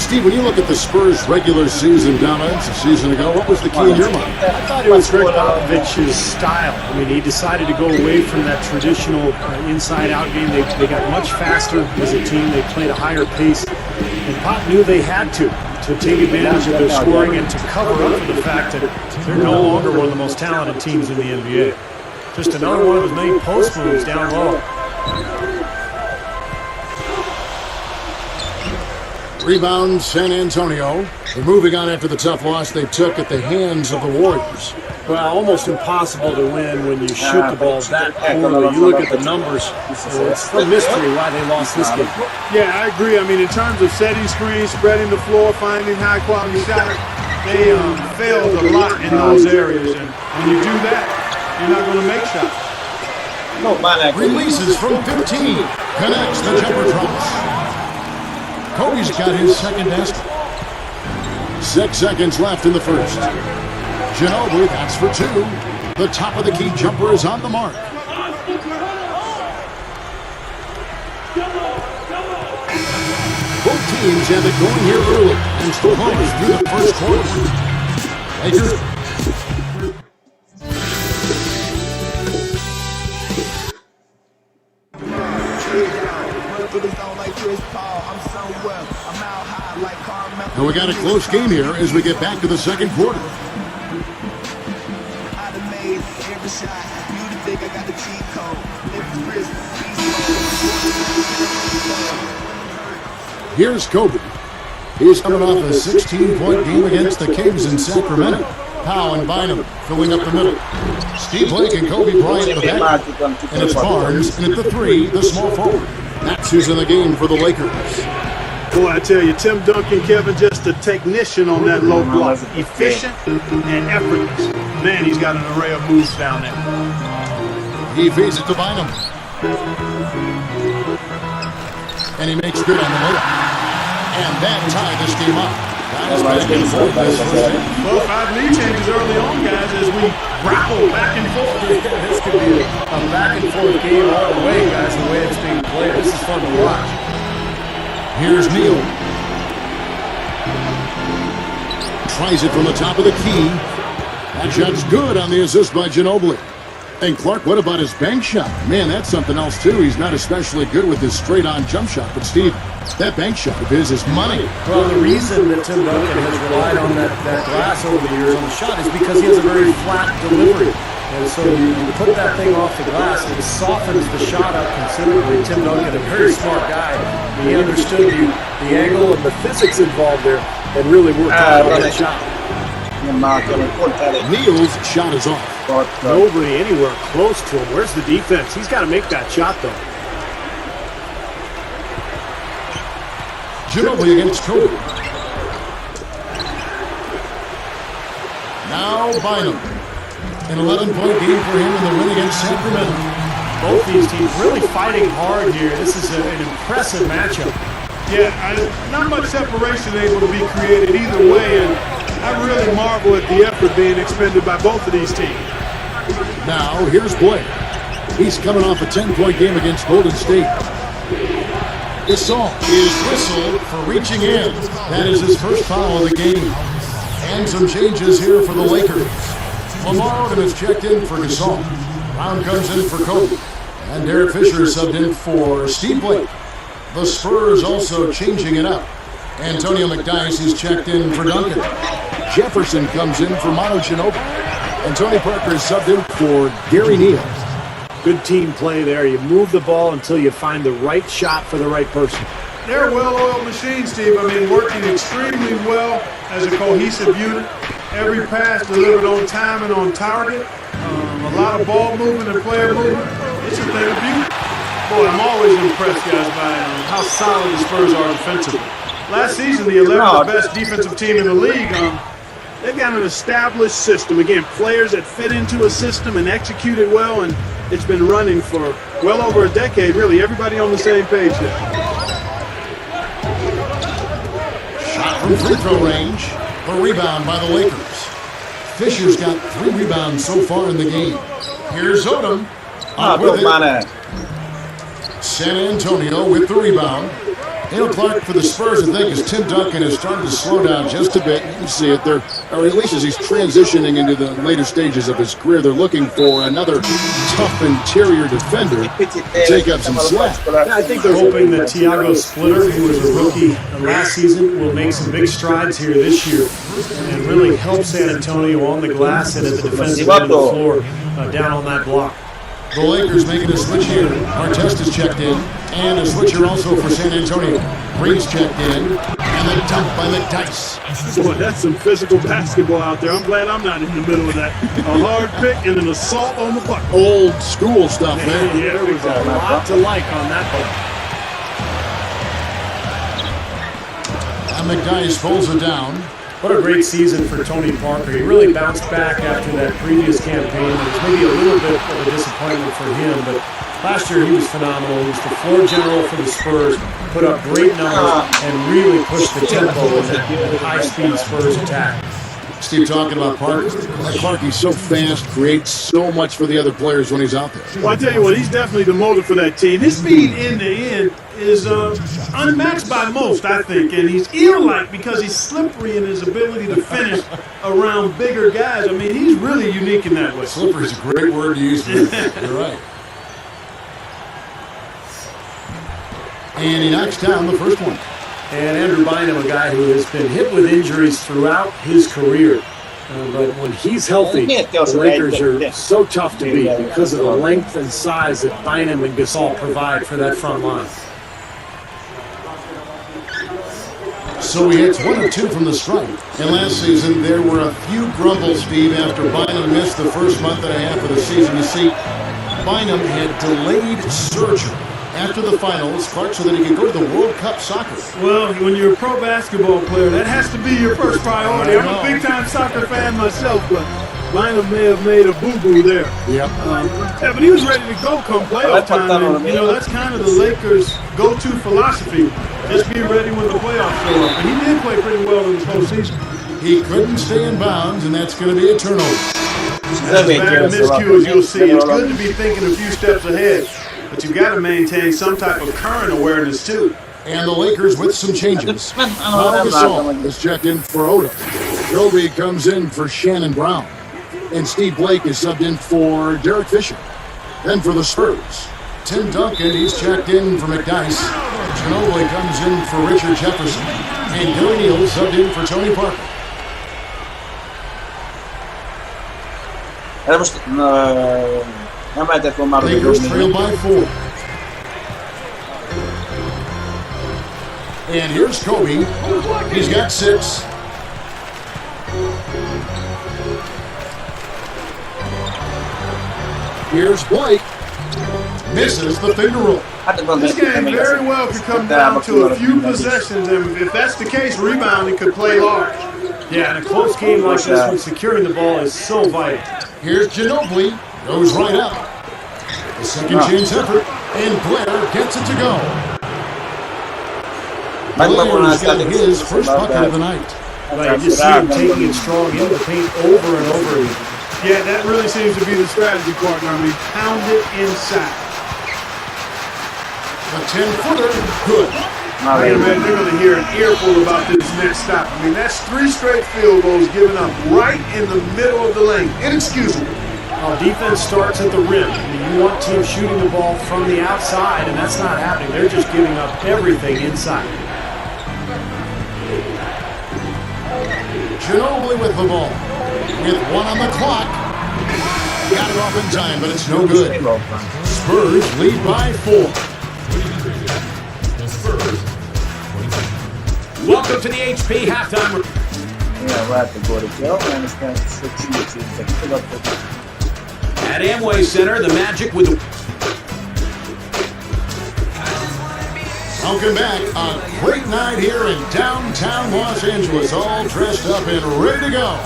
Steve, when you look at the Spurs' regular season dominance a season ago, what was the key in your mind? I thought it was Greg Popovich's style. I mean, he decided to go away from that traditional inside-out game. They got much faster as a team. They played a higher pace. And Pop knew they had to take advantage of their scoring and to cover up for the fact that they're no longer one of the most talented teams in the NBA. Just another one of his many post moves down low. Rebound, San Antonio. They're moving on after the tough loss they took at the hands of the Warriors. Well, almost impossible to win when you shoot the ball that poorly. You look at the numbers, it's a mystery why they lost this game. Yeah, I agree. I mean, in terms of setting screens, spreading the floor, finding high-quality shots, they failed a lot in those areas. And when you do that, you're not going to make shots. Releases from 15. Connects, the jumper drops. Kobe's got his second basket. 6 seconds left in the first. Ginobili, that's for 2. The top of the key jumper is on the mark. Both teams have it going here early and still close through the first quarter. Lakers. And we got a close game here as we get back to the second quarter. Here's Kobe. He's coming off a 16-point game against the Kings in Sacramento. Powell and Bynum filling up the middle. Steve Blake and Kobe Bryant at the back. And it's Barnes, and at the 3, the small forward. That's who's in the game for the Lakers. Boy, I tell you, Tim Duncan, Kevin, just a technician on that low block. Efficient and effortless. Man, he's got an array of moves down there. He feeds it to Bynum. And he makes good on the layup. And that tied this game up. Well, 5 lead changes early on, guys, as we grapple back and forth. This could be a back and forth game all the way, guys, the way it's being played. This is fun to watch. Here's Neal. Tries it from the top of the key. That shot's good on the assist by Ginobili. And Clark, what about his bank shot? Man, that's something else, too. He's not especially good with his straight-on jump shot. But, Steve, that bank shot of his is money. Well, the reason that Tim Duncan has relied on that glass over the years on the shot is because he has a very flat delivery. And so you put that thing off the glass, it softens the shot up considerably. Tim Duncan, a very smart guy, he understood the angle and the physics involved there and really worked hard on that shot. Neal's shot is off. Nobody anywhere close to him. Where's the defense? He's got to make that shot, though. Ginobili against Kobe. Now Bynum. An 11-point game for him in the win against Sacramento. Both these teams really fighting hard here. This is an impressive matchup. Yeah, not much separation able to be created either way, and I really marvel at the effort being expended by both of these teams. Now, here's Blake. He's coming off a 10-point game against Golden State. Gasol is whistled for reaching in. That is his first foul of the game. And some changes here for the Lakers. Lamar Odom is checked in for Gasol. Brown comes in for Kobe. And Derek Fisher is subbed in for Steve Blake. The Spurs also changing it up. Antonio McDyess is checked in for Duncan. Jefferson comes in for Manu Ginobili. And Tony Parker is subbed in for Gary Neal. Good team play there. You move the ball until you find the right shot for the right person. They're a well-oiled machine, Steve. I mean, working extremely well as a cohesive unit. Every pass delivered on time and on target. A lot of ball movement and player movement. It's a thing of beauty. Boy, I'm always impressed, guys, by how solid the Spurs are defensively. Last season, the 11th best defensive team in the league. They've got an established system. Again, players that fit into a system and execute it well, and it's been running for well over a decade, really. Everybody on the same page there. Shot from free throw range. The rebound by the Lakers. Fisher's got 3 rebounds so far in the game. Here's Odom. Up with it. San Antonio with the rebound. Hale Clark for the Spurs, I think, as Tim Duncan has started to slow down just a bit. You can see it there, or at least as he's transitioning into the later stages of his career. They're looking for another tough interior defender to take up some slack. I think they're hoping that Tiago Splitter, who was a rookie last season, will make some big strides here this year and really help San Antonio on the glass and at the defensive end of the floor down on that block. The Lakers making a switch here. Artest is checked in. And a switcher also for San Antonio. Green's checked in. And the dunk by McDyess. Boy, that's some physical basketball out there. I'm glad I'm not in the middle of that. A hard pick and an assault on the bucket. Old school stuff, man. Yeah, there was a lot to like on that ball. And McDyess pulls it down. What a great season for Tony Parker. He really bounced back after that previous campaign. It was maybe a little bit of a disappointment for him, but last year he was phenomenal. He was the floor general for the Spurs, put up great numbers, and really pushed the tempo in that high-speed Spurs attack. Steve talking about Parker. Clark, he's so fast, creates so much for the other players when he's out there. Well, I tell you what, he's definitely the motor for that team. His speed in the end is unmatched by most, I think, and he's eel-like because he's slippery in his ability to finish around bigger guys. I mean, he's really unique in that way. Slippery is a great word to use for it. You're right. And he knocks down the first one. And Andrew Bynum, a guy who has been hit with injuries throughout his career. But when he's healthy, the Lakers are so tough to beat because of the length and size that Bynum and Gasol provide for that front line. So he hits 1 of 2 from the stripe. And last season, there were a few grumbles, Steve, after Bynum missed the first month and a half of the season. You see, Bynum had delayed surgery. after the finals, Clark, so that he could go to the World Cup soccer. Well, when you're a pro basketball player, that has to be your first priority. I'm a big-time soccer fan myself, but Bynum may have made a boo-boo there. Yep. Yeah, but he was ready to go come playoff time. And, you know, that's kind of the Lakers' go-to philosophy. Just be ready when the playoffs show up. And he did play pretty well in the postseason. He couldn't stay in bounds, and that's going to be a turnover. As bad a miscue as you'll see. It's good to be thinking a few steps ahead, but you've got to maintain some type of current awareness too. And the Lakers with some changes. Pau Gasol is checked in for Oda. Kobe comes in for Shannon Brown. And Steve Blake is subbed in for Derek Fisher. Then for the Spurs, Tim Duncan, he's checked in for McDyess. Ginobili comes in for Richard Jefferson. And Gary Neal subbed in for Tony Parker. Most emeltek volna már Lakers trail by 4. And here's Kobe. He's got 6. Here's Blake. Misses the finger roll. This game very well could come down to a few possessions, and if that's the case, rebounding could play large. Yeah, in a close game like this one, securing the ball is so vital. Here's Ginobili. Goes right up. A second chance effort. And Blair gets it to go. Blair's got his first bucket of the night. Like, you just see him taking it strong into the paint over and over again. Yeah, that really seems to be the strategy, partner. I mean, pound it inside. A 10-footer, good. I can imagine they're going to hear an earful about this next stop. I mean, that's 3 straight field goals given up right in the middle of the lane. Inexcusable. Defense starts at the rim. I mean, you want teams shooting the ball from the outside, and that's not happening. They're just giving up everything inside. Ginobili with the ball. With 1 on the clock. Got it off in time, but it's no good. Spurs lead by 4. Welcome to the HP halftime. At Amway Center, the Magic with the... Welcome back. A great night here in downtown Los Angeles. All dressed up and ready to go.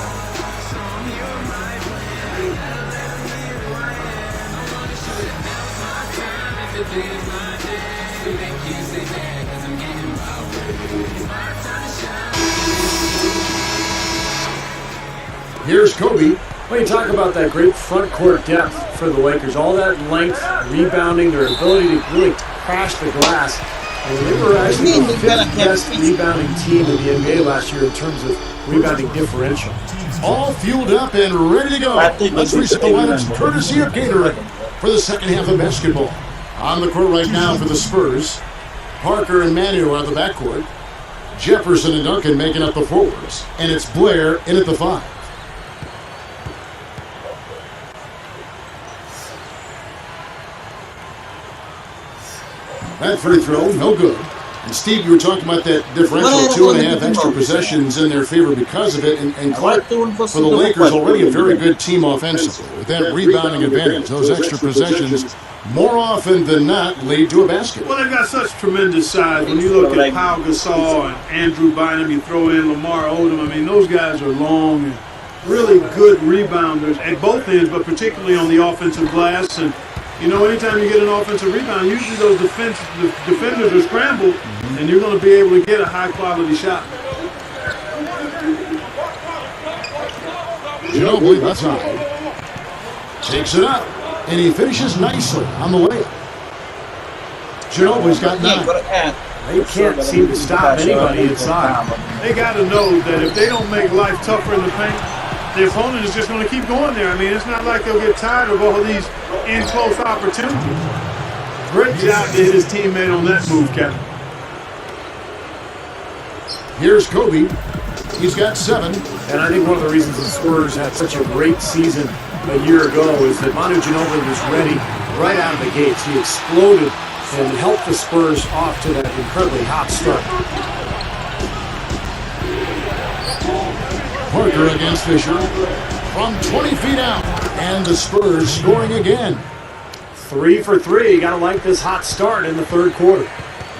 Here's Kobe. When you talk about that great front court depth for the Lakers, all that length, rebounding, their ability to really crash the glass. And they were actually the 5th best rebounding team in the NBA last year in terms of rebounding differential. All fueled up and ready to go. Let's reset the lineups courtesy of Gatorade for the second half of basketball. On the court right now for the Spurs, Parker and Manu are the backcourt. Jefferson and Duncan making up the forwards. And it's Blair in at the 5. That free throw, no good. And Steve, you were talking about that differential, 2.5 extra possessions in their favor because of it. And Clark, for the Lakers, already a very good team offensively. With that rebounding advantage, those extra possessions, more often than not, lead to a basket. Well, they've got such tremendous size. When you look at Pau Gasol and Andrew Bynum, you throw in Lamar Odom, I mean, those guys are long and really good rebounders at both ends, but particularly on the offensive glass. And you know, anytime you get an offensive rebound, usually those defenders are scrambled, and you're going to be able to get a high-quality shot. Ginobili, that's high. Takes it up, and he finishes nicely on the way. Ginobili's got 9. They can't seem to stop anybody inside. They got to know that if they don't make life tougher in the paint, the opponent is just going to keep going there. I mean, it's not like they'll get tired of all these in-close opportunities. Great job to hit his teammate on that move, Kevin. Here's Kobe. He's got 7. And I think one of the reasons the Spurs had such a great season a year ago is that Manu Ginobili was ready right out of the gates. He exploded and helped the Spurs off to that incredibly hot start. Parker against Fisher from 20 feet out. And the Spurs scoring again. 3 for 3. Got to like this hot start in the third quarter.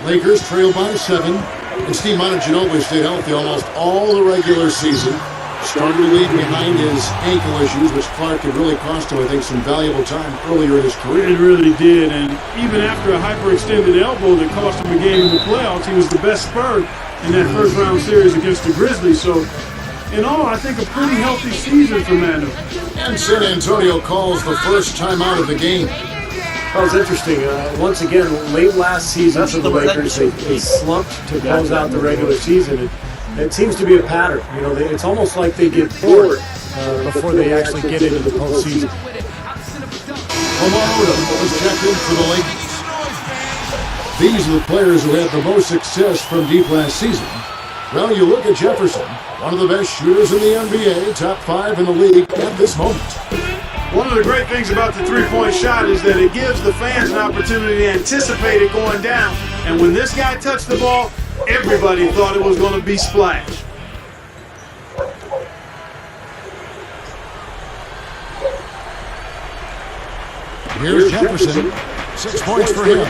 Lakers trail by 7. And Steve Ginobili stayed healthy almost all the regular season. Started to leave behind his ankle issues, which Clark could really cost him, I think, some valuable time earlier in his career. It really did, and even after a hyperextended elbow that cost him a game in the playoffs, he was the best Spur in that first-round series against the Grizzlies. So, in all, I think a pretty healthy season for Manu. And San Antonio calls the first time out of the game. That was interesting. Once again, late last season for the Lakers, they slumped to close out the regular season. It seems to be a pattern. You know, it's almost like they get bored before they actually get into the postseason. Lamar Odom was checked in for the Lakers. These are the players who had the most success from deep last season. Well, you look at Jefferson, one of the best shooters in the NBA, top 5 in the league at this moment. One of the great things about the three-point shot is that it gives the fans an opportunity to anticipate it going down. And when this guy touched the ball, everybody thought it was going to be splash. Here's Jefferson. 6 points for him.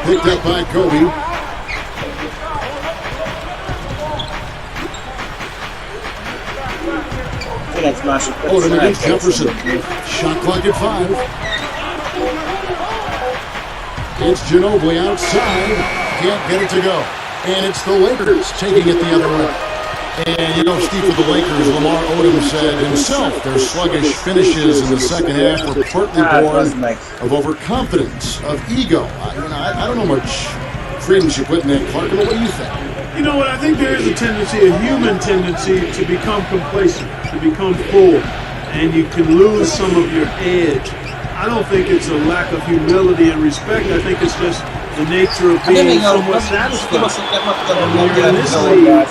Picked up by Kobe. Odom against Jefferson. Shot clock at 5. It's Ginobili outside. Can't get it to go. And it's the Lakers taking it the other way. And, you know, Steve, for the Lakers, Lamar Odom said himself their sluggish finishes in the second half were partly born of overconfidence, of ego. I don't know much credence you put in that, Clark, but what do you think? You know what, I think there is a tendency, a human tendency, to become complacent, to become full, and you can lose some of your edge. I don't think it's a lack of humility and respect. I think it's just the nature of being somewhat satisfied. And when you're in this league,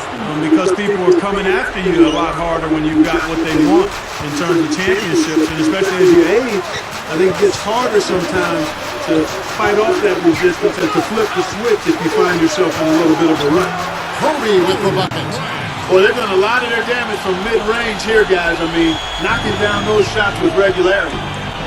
because people are coming after you a lot harder when you've got what they want in terms of championships, and especially as you age, I think it gets harder sometimes to fight off that resistance and to flip the switch if you find yourself in a little bit of a rut. Kobe with the bucket. Well, they've done a lot of their damage from mid-range here, guys. I mean, knocking down those shots with regularity.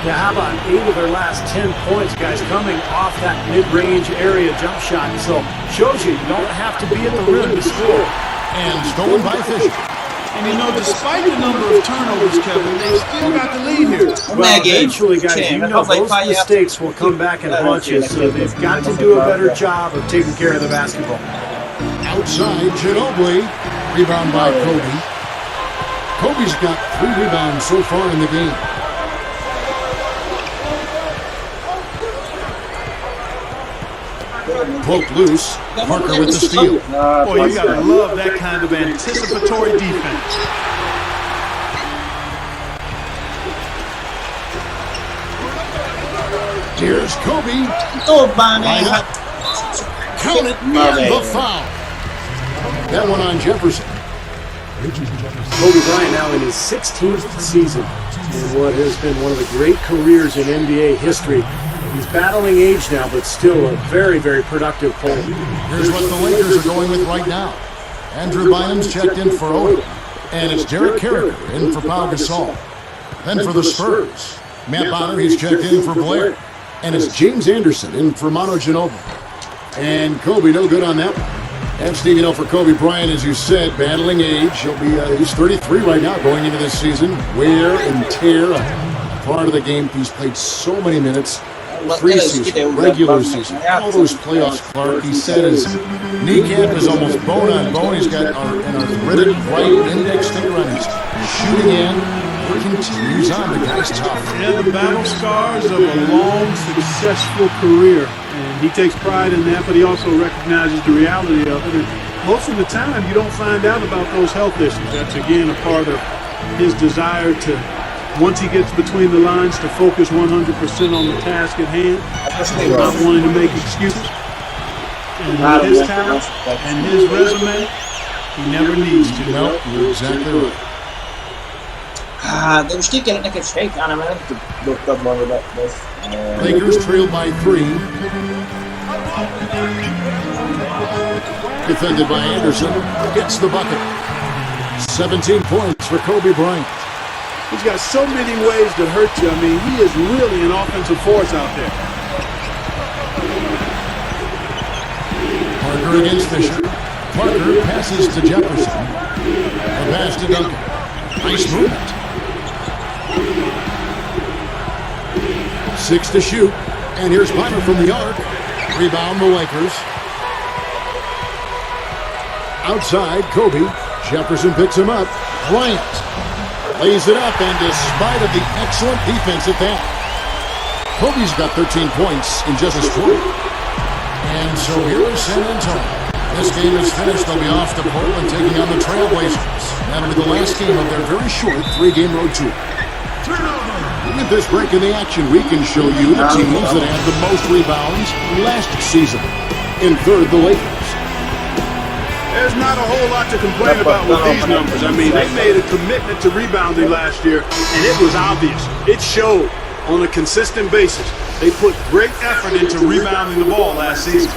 Yeah, how about 8 of their last 10 points, guys, coming off that mid-range area jump shot. So, shows you don't have to be at the rim to score. And stolen by Fisher. And you know, despite the number of turnovers, Kevin, they still got the lead here. Well, eventually, guys, you know those mistakes will come back and haunt you. So they've got to do a better job of taking care of the basketball. Outside, Ginobili. Rebound by Kobe. Kobe's got 3 rebounds so far in the game. Poked loose. Parker with the steal. Boy, you gotta love that kind of anticipatory defense. Here's Kobe. Line up. Count it. And the foul. That one on Jefferson. Kobe Bryant now in his 16th season in what has been one of the great careers in NBA history. He's battling age now, but still a very, very productive player. Here's what the Lakers are going with right now. Andrew Bynum's checked in for Odom. And it's Derek Carricker in for Pau Gasol. Then for the Spurs, Matt Bonner, he's checked in for Blair. And it's James Anderson in for Manu Ginobili. And Kobe, no good on that one. And Steve, you know, for Kobe Bryant, as you said, battling age. He's 33 right now going into this season. Wear and tear, part of the game. He's played so many minutes. Preseason, regular season, all those playoffs, Clark. He said his kneecap is almost bone on bone. He's got an arthritic right index finger on his shooting end. He continues on. The guy's tough. Yeah, the battle scars of a long, successful career. And he takes pride in that, but he also recognizes the reality of it. And most of the time, you don't find out about those health issues. That's, again, a part of his desire to, once he gets between the lines, to focus 100% on the task at hand, not wanting to make excuses. And with his talent and his resume, he never needs to. No, you're exactly right. Lakers trailed by 3. Defended by Anderson. Gets the bucket. 17 points for Kobe Bryant. He's got so many ways to hurt you. I mean, he is really an offensive force out there. Parker against Fisher. Parker passes to Jefferson. A pass to Duncan. Nice movement. 6 to shoot. And here's Bynum from the arc. Rebound the Lakers. Outside, Kobe. Jefferson picks him up. Bryant lays it up, and despite of the excellent defense at that, Kobe's got 13 points in just his 20. And so here is San Antonio. This game is finished. They'll be off to Portland taking on the Trailblazers. That'll be the last game of their very short 3-game road tour. With this break in the action, we can show you the teams that had the most rebounds last season. In third, the Lakers. There's not a whole lot to complain about with these numbers. I mean, they made a commitment to rebounding last year, and it was obvious. It showed on a consistent basis. They put great effort into rebounding the ball last season.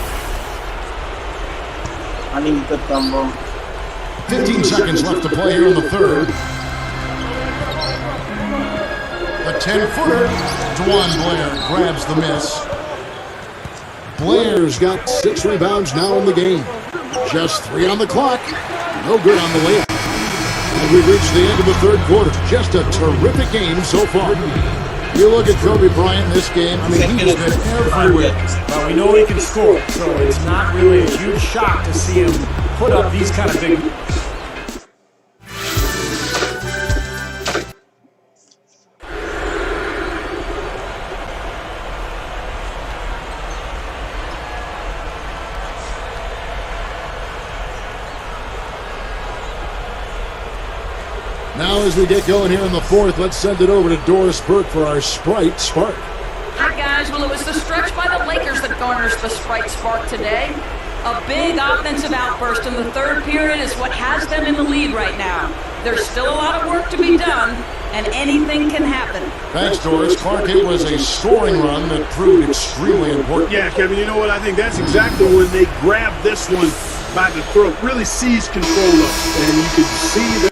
15 seconds left to play here in the third. A 10-footer. Dwan Blair grabs the miss. Blair's got 6 rebounds now in the game. Just 3 on the clock. No good on the layup. And we've reached the end of the third quarter. Just a terrific game so far. You look at Kobe Bryant in this game, I mean, he's been everywhere. Well, we know he can score, so it's not really a huge shock to see him put up these kind of big... Now as we get going here in the fourth, let's send it over to Doris Burke for our Sprite Spark. Hi, guys. Well, it was the stretch by the Lakers that garners the Sprite Spark today. A big offensive outburst in the third period is what has them in the lead right now. There's still a lot of work to be done, and anything can happen. Thanks, Doris. Clark, it was a scoring run that proved extremely important. Yeah, Kevin, you know what? I think that's exactly when they grabbed this one by the throat, really seized control of it. And you could see that